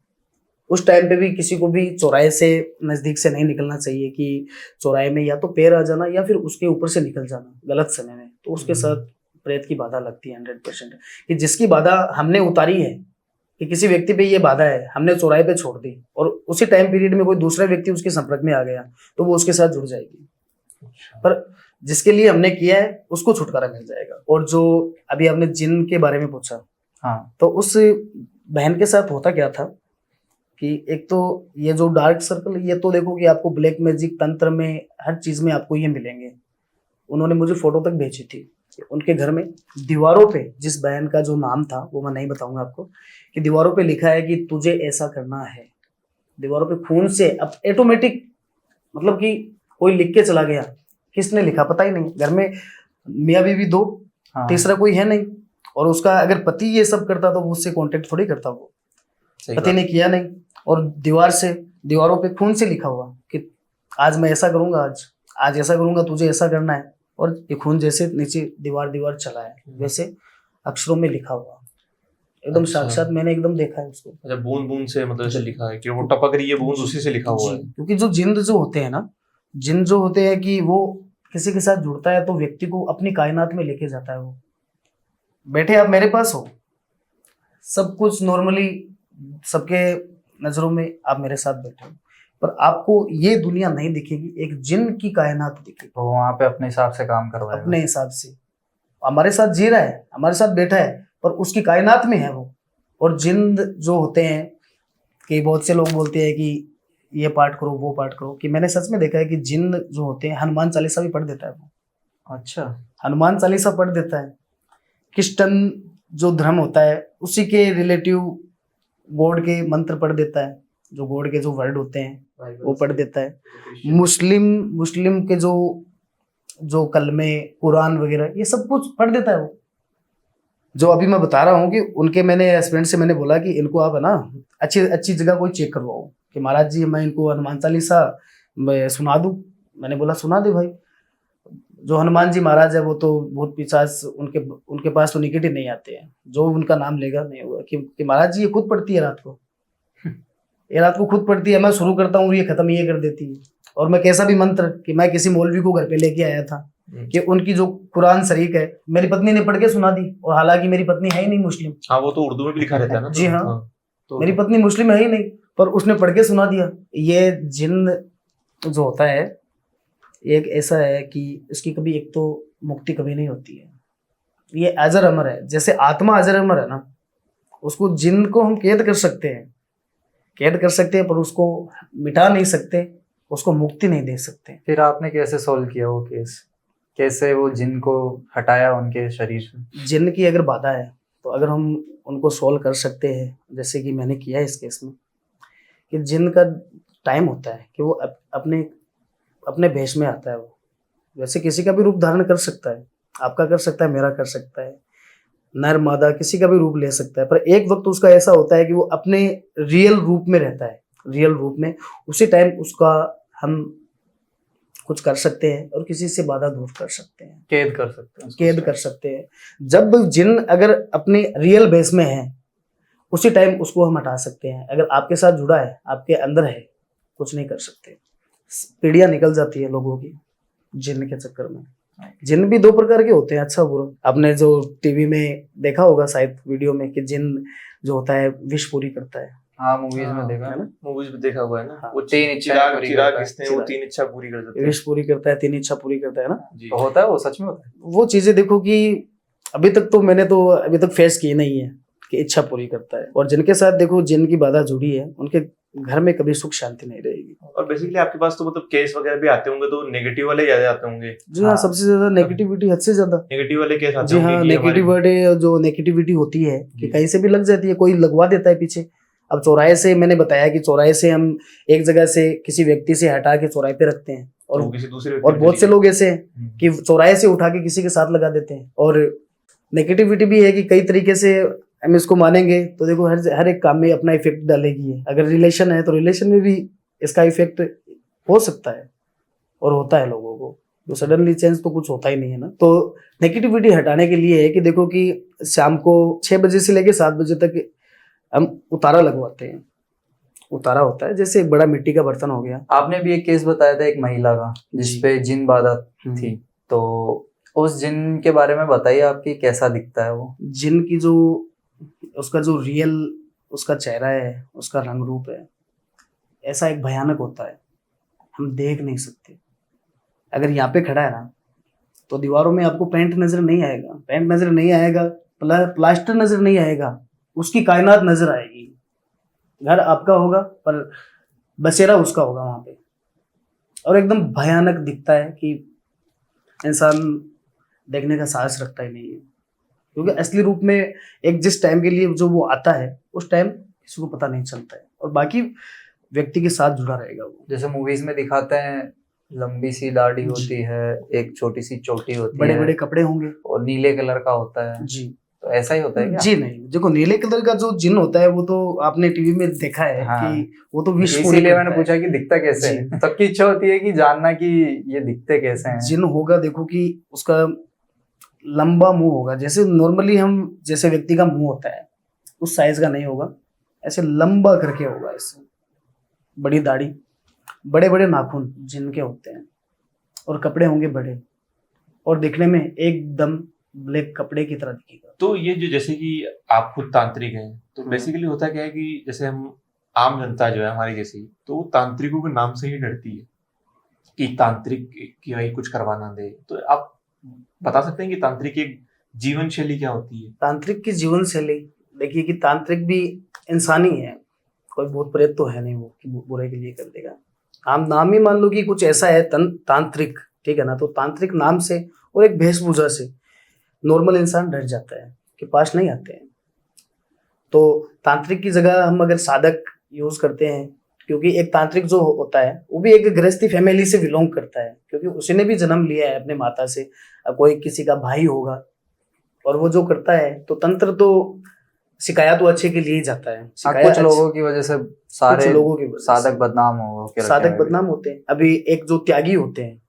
उस टाइम पे भी किसी को भी चौराहे से नजदीक से नहीं निकलना चाहिए कि चौराहे में या तो पैर आ जाना या फिर उसके ऊपर से निकल जाना गलत समय में, तो उसके साथ प्रेत की बाधा लगती है 100%। कि जिसकी बाधा हमने उतारी है, कि किसी व्यक्ति पे ये बाधा है, हमने चौराहे पे छोड़ दी और उसी टाइम पीरियड में कोई दूसरा व्यक्ति उसके संपर्क में आ गया, तो वो उसके साथ जुड़ जाएगी।
अच्छा।
पर जिसके लिए हमने किया है उसको छुटकारा मिल जाएगा। और जो अभी आपने जिन के बारे में पूछा,
हाँ,
तो उस बहन के साथ होता क्या था कि एक तो ये जो डार्क सर्कल, ये तो देखो कि आपको ब्लैक मैजिक तंत्र में हर चीज में आपको ये मिलेंगे। उन्होंने मुझे फोटो तक भेजी थी कि उनके घर में दीवारों पे, जिस बहन का जो नाम था वो मैं नहीं बताऊंगा आपको, कि दीवारों पे लिखा है कि तुझे ऐसा करना है। दीवारों पे खून से अब ऑटोमेटिक, मतलब कि कोई लिख के चला गया, किसने लिखा पता ही नहीं। घर में मियाँ बीवी दो,
हाँ,
तीसरा कोई है नहीं। और उसका अगर पति ये सब करता तो वो उससे कांटेक्ट थोड़ी करता, वो
सही
पति ने किया नहीं। और दीवारों पे खून से लिखा हुआ कि आज मैं ऐसा करूंगा, आज ऐसा करूंगा, तुझे ऐसा करना है। और ये खून जैसे नीचे दीवार चला है वैसे अक्षरों में लिखा हुआ, एकदम
अच्छा।
साक्षात मैंने एकदम देखा है उसको।
अच्छा, बूंद बूंद से मतलब ऐसे लिखा है कि वो टपक रही है बूंद, उसी से लिखा हुआ है।
जी, क्योंकि जो जिन जो होते हैं ना, जिन जो होते हैं कि वो किसी के साथ जुड़ता है तो व्यक्ति को अपनी कायनात में लेके जाता है। वो बैठे आप मेरे पास हो, सब कुछ नॉर्मली सबके नजरों में आप मेरे साथ बैठे हो, पर आपको ये दुनिया नहीं दिखेगी, एक जिन की कायनात दिखेगी।
तो वहाँ पे अपने हिसाब से काम करवाएगा।
अपने हिसाब से हमारे साथ जी रहा है, हमारे साथ बैठा है, पर उसकी कायनात में है वो। और जिन जो होते हैं कि बहुत से लोग बोलते हैं कि ये पाठ करो वो पाठ करो, कि मैंने सच में देखा है कि जिन जो होते हैं हनुमान चालीसा भी पढ़ देता है वो।
अच्छा,
हनुमान चालीसा पढ़ देता है। क्रिश्चियन जो धर्म होता है उसी के रिलेटिव गॉड के मंत्र पढ़ देता है, जो गॉड के जो वर्ड होते हैं वो पढ़ देता है। मुस्लिम के जो कलमे कुरान वगैरह ये सब कुछ पढ़ देता है वो। जो अभी मैं बता रहा हूँ कि उनके मैंने हस्बैंड से मैंने बोला कि इनको आप है ना अच्छी जगह कोई चेक करवाओ, कि महाराज जी मैं इनको हनुमान चालीसा मैं सुना दूं। मैंने बोला सुना दे भाई। जो हनुमान जी महाराज है वो तो बहुत पिशाच, उनके पास तो निगेटिव नहीं आते हैं, जो उनका नाम लेगा नहीं होगा। कि महाराज जी ये खुद पढ़ती है रात को, ये रात को खुद पढ़ती है, मैं शुरू करता हूँ ये खत्म ये कर देती है। और मैं कैसा भी मंत्र, कि मैं किसी मौलवी को घर पे लेके आया था कि उनकी जो कुरान शरीफ है मेरी पत्नी ने पढ़ के सुना दी, और हालांकि मेरी पत्नी है ही नहीं मुस्लिम।
हाँ, वो तो उर्दू में भी लिखा रहता है ना।
जी हाँ,
तो
मेरी पत्नी मुस्लिम है ही नहीं, पर उसने पढ़ के सुना दिया। ये जिन जो होता है एक ऐसा है कि इसकी कभी एक तो मुक्ति कभी नहीं होती है, ये अजर अमर है। जैसे आत्मा अजर अमर है ना, उसको जिन को हम कैद कर सकते हैं पर उसको मिटा नहीं सकते, उसको मुक्ति नहीं दे सकते।
फिर आपने कैसे सॉल्व किया वो केस? कैसे वो जिन को हटाया उनके शरीर से?
जिन की अगर बाधा है तो अगर हम उनको सॉल्व कर सकते हैं, जैसे कि मैंने किया है इस केस में, कि जिन का टाइम होता है कि वो अपने भेष में आता है। वो वैसे किसी का भी रूप धारण कर सकता है, आपका कर सकता है, मेरा कर सकता है, नर मादा किसी का भी रूप ले सकता है। पर एक वक्त उसका ऐसा होता है कि वो अपने रियल रूप में रहता है, रियल रूप में। उसी टाइम उसका हम कुछ कर सकते हैं और किसी से बाधा दूर कर सकते हैं,
कैद कर सकते हैं,
कैद कर सकते हैं। जब जिन अगर अपने रियल बेस में है उसी टाइम उसको हम हटा सकते हैं। अगर आपके साथ जुड़ा है, आपके अंदर है, कुछ नहीं कर सकते। पीढ़ियां निकल जाती है लोगों की जिन के चक्कर में। जिन भी दो प्रकार के होते हैं, अच्छा बुरा। आपने जो टीवी में देखा होगा शायद वीडियो में, कि जिन जो होता है विश पूरी करता है।
हाँ, मूवीज में देखा
है ना,
मूवीज में देखा हुआ है ना।
हाँ।
वो
तीन इच्छा
चिराग किसने वो 3 इच्छा पूरी कर देता है।
विश पूरी करता है, 3 इच्छा पूरी करता है ना।
जी।
तो होता है वो, सच में होता है?
वो चीजें देखो कि अभी तक तो मैंने तो अभी तक फेस की नहीं है कि इच्छा पूरी करता है। और जिनके साथ देखो जिनकी बाधा जुड़ी है उनके घर में कभी सुख शांति नहीं रहेगी।
और बेसिकली आपके पास तो मतलब केस वगैरह भी आते होंगे, तो नेगेटिव वाले ज्यादा आते होंगे।
जी हाँ, सबसे ज्यादा नेगेटिविटी, हद से ज्यादा
नेगेटिव वाले केस आते
जी
होंगे
हाँ।
कि हमारे-
नेगेटिविटी जो नेगेटिविटी होती है कि
जी।
कहीं से भी लग जाती है, कोई लगवा देता है पीछे। अब चौराहे से मैंने बताया कि चौराहे से हम एक जगह से किसी व्यक्ति से हटा के चौराहे पे रखते हैं, और
तो किसी दूसरे
और
व्यक्ति
बहुत से
को
लोग ऐसे हैं कि चौराहे से उठा के किसी के साथ लगा देते हैं। और नेगेटिविटी भी है कि कई तरीके से हम इसको मानेंगे तो देखो हर एक काम में अपना इफेक्ट डालेगी है। अगर रिलेशन है तो रिलेशन में भी इसका इफेक्ट हो सकता है और होता है लोगों को, तो सडनली चेंज तो कुछ होता ही नहीं है ना। तो नेगेटिविटी हटाने के लिए है कि देखो कि शाम को 6 बजे से लेके 7 बजे तक हम उतारा लगवाते हैं। उतारा होता है जैसे एक बड़ा मिट्टी का बर्तन हो गया।
आपने भी एक केस बताया था एक महिला का जिसपे जिन बाधा थी, तो उस जिन के बारे में बताइए, आपकी कैसा दिखता है वो?
जिन की जो उसका जो रियल उसका चेहरा है, उसका रंग रूप है, ऐसा एक भयानक होता है, हम देख नहीं सकते। अगर यहाँ पे खड़ा है ना तो दीवारों में आपको पेंट नजर नहीं आएगा, पेंट नजर नहीं आएगा, प्लास्टर नजर नहीं आएगा, उसकी कायनात नजर आएगी। घर आपका होगा पर बसेरा उसका होगा वहां पे, और एकदम भयानक दिखता है कि इंसान देखने का साहस रखता ही नहीं है, क्योंकि असली रूप में एक जिस टाइम के लिए जो वो आता है उस टाइम किसी को पता नहीं चलता है, और बाकी व्यक्ति के साथ जुड़ा रहेगा वो।
जैसे मूवीज में दिखाते हैं लंबी सी दाढ़ी होती है, एक छोटी सी चोटी होती
बड़े
है,
बड़े कपड़े होंगे
और नीले कलर का होता है।
जी।
तो ऐसा ही होता है क्या?
जी नहीं, देखो नीले कलर का जो जिन होता है वो तो आपने टीवी में देखा है
हाँ।
कि वो तो विश पूरी
इसीलिए
करता
मैंने
है।
पूछा कि दिखता कैसे है।
जी।
सबकी इच्छा होती है कि जानना कि ये दिखते कैसे हैं।
जिन होगा देखो कि उसका लंबा मुंह होगा, जैसे नॉर्मली हम जैसे व्यक्ति का मुंह होता है उस साइज का नहीं होगा, ऐसे लंबा करके होगा, ऐसे बड़ी दाढ़ी, बड़े बड़े नाखून जिनके होते हैं, और कपड़े होंगे बड़े, और दिखने में एकदम ब्लैक कपड़े की तरह दिखेगा।
तो ये जो जैसे कि आप खुद तांत्रिक हैं, तो बेसिकली होता क्या है कि जैसे हम आम जनता जो है हमारी जैसी, तो वो तांत्रिकों के नाम से ही डरती है कि तांत्रिक की भाई कुछ करवाना दे। तो आप बता सकते हैं कि तांत्रिक की एक जीवन शैली क्या होती है?
तांत्रिक की जीवन शैली देखिए कि तांत्रिक भी इंसान ही है, कोई भूत प्रेत तो है नहीं वो कि बुरे के लिए कर देगा। हम नाम ही मान लो कि कुछ ऐसा है तांत्रिक, ठीक है ना, तो तांत्रिक नाम से और एक वेशभूषा से नॉर्मल इंसान डर जाता है कि पास नहीं आते हैं। तो तांत्रिक की जगह हम अगर साधक यूज करते हैं, क्योंकि एक तांत्रिक जो होता है वो भी एक गृहस्थी फैमिली से बिलोंग करता है, क्योंकि उसने भी जन्म लिया है अपने माता से, कोई किसी का भाई होगा, और वो जो करता है तो तंत्र तो सिखाया तो अच्छे के लिए ही जाता है।
कुछ लोगों की वजह से सारे
लोगों की वजह से
साधक बदनाम हो के रखे
साधक
हैं।
बदनाम होते हैं। अभी एक जो त्यागी होते हैं,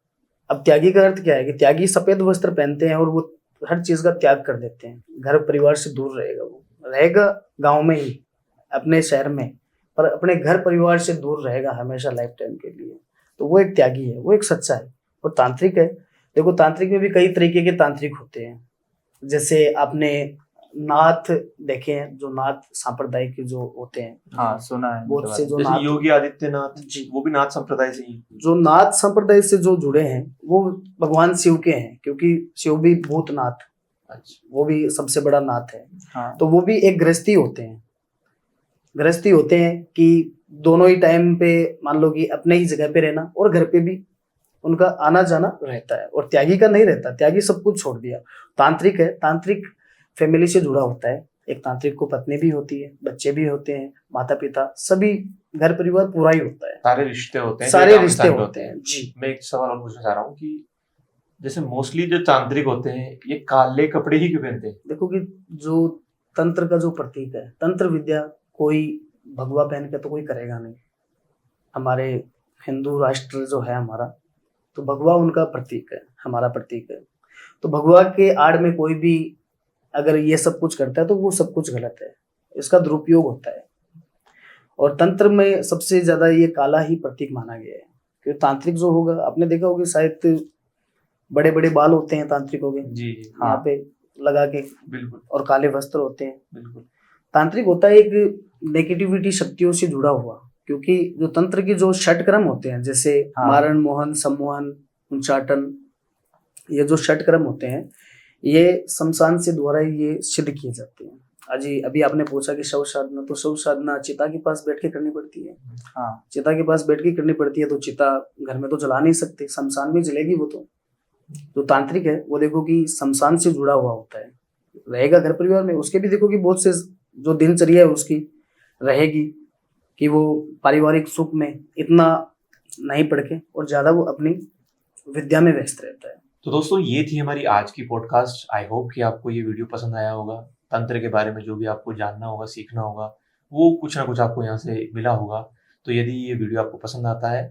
अब त्यागी का अर्थ क्या है कि त्यागी सफेद वस्त्र पहनते हैं और वो हर चीज का त्याग कर देते हैं, घर परिवार से दूर रहेगा, वो रहेगा गांव में ही अपने शहर में, पर अपने घर परिवार से दूर रहेगा हमेशा लाइफ टाइम के लिए। तो वो एक त्यागी है, वो एक सच्चा है। और तांत्रिक है, देखो तांत्रिक में भी कई तरीके के तांत्रिक होते हैं। जैसे आपने नाथ देखे हैं, जो नाथ सांप्रदायिक के जो होते हैं,
हाँ सुना है।
बहुत से जो
जैसे
नाथ,
योगी आदित्यनाथ
जी,
वो भी नाथ संप्रदाय से ही।
जो नाथ संप्रदाय से जो जुड़े हैं वो भगवान शिव के हैं, क्योंकि शिव भी भूतनाथ,
अच्छा।
वो भी सबसे बड़ा नाथ है।
हाँ।
तो वो भी एक गृहस्थी होते हैं, गृहस्थी होते हैं कि दोनों ही टाइम पे मान लो कि अपने ही जगह पे रहना और घर पे भी उनका आना जाना रहता है, और त्यागी का नहीं रहता, त्यागी सब कुछ छोड़ दिया। तांत्रिक है, तांत्रिक फैमिली से जुड़ा होता है, एक तांत्रिक को पत्नी भी होती है, बच्चे भी होते हैं, माता पिता सभी, घर परिवार पूरा ही होता है,
सारे रिश्ते होते हैं,
सारे
जो एक आम
रिश्ते
इंसान के
होते हैं जी।
मैं एक सवाल और पूछना चाह रहा हूँ कि जैसे मोस्टली जो तांत्रिक होते हैं ये काले कपड़े ही क्यों पहनते हैं?
देखो कि जो तंत्र का जो प्रतीक है, तंत्र विद्या कोई भगवा पहन के तो कोई करेगा नहीं। हमारे हिंदू राष्ट्र जो है हमारा, तो भगवा उनका प्रतीक है, हमारा प्रतीक है। तो भगवा के आड़ में कोई भी अगर ये सब कुछ करता है तो वो सब कुछ गलत है, इसका दुरुपयोग होता है। और तंत्र में सबसे ज्यादा ये काला ही प्रतीक माना गया है, क्योंकि तांत्रिक जो होगा, आपने देखा होगा शायद बड़े बड़े बाल होते हैं तांत्रिकों के,
जी
यहाँ पे लगा के,
बिल्कुल
और काले वस्त्र होते हैं।
बिल्कुल।
तांत्रिक होता है एक नेगेटिविटी शक्तियों से जुड़ा हुआ, क्योंकि जो तंत्र की जो षटक्रम होते हैं, जैसे मारण, मोहन, सम्मोहन, उच्चाटन, ये जो षटक्रम होते हैं ये शमशान से द्वारा ये सिद्ध किए जाते हैं। अजी अभी आपने पूछा कि शव साधना, तो शव साधना चिता के पास बैठ के करनी पड़ती है।
हाँ।
चिता के पास बैठ के करनी पड़ती है, तो चिता घर में तो जला नहीं सकते, शमशान में जलेगी वो तो। जो तांत्रिक है वो देखो कि शमशान से जुड़ा हुआ होता है, रहेगा घर परिवार में, उसके भी देखो कि बहुत से जो दिनचर्या है उसकी रहेगी कि वो पारिवारिक सुख में इतना नहीं पड़के और ज़्यादा वो अपनी विद्या में व्यस्त रहता है।
तो दोस्तों ये थी हमारी आज की पॉडकास्ट। आई होप कि आपको ये वीडियो पसंद आया होगा। तंत्र के बारे में जो भी आपको जानना होगा, सीखना होगा, वो कुछ ना कुछ आपको यहाँ से मिला होगा। तो यदि ये वीडियो आपको पसंद आता है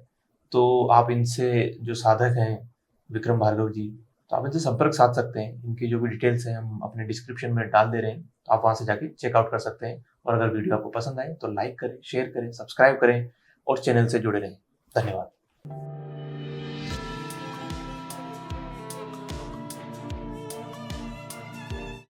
तो आप इनसे, जो साधक हैं विक्रम भार्गव जी, तो आप इनसे संपर्क साध सकते हैं। इनकी जो भी डिटेल्स हैं हम अपने डिस्क्रिप्शन में डाल दे रहे हैं, तो आप वहाँ से जाके चेकआउट कर सकते हैं। और अगर वीडियो आपको पसंद आए तो लाइक करें, शेयर करें, सब्सक्राइब करें और चैनल से जुड़े रहें। धन्यवाद।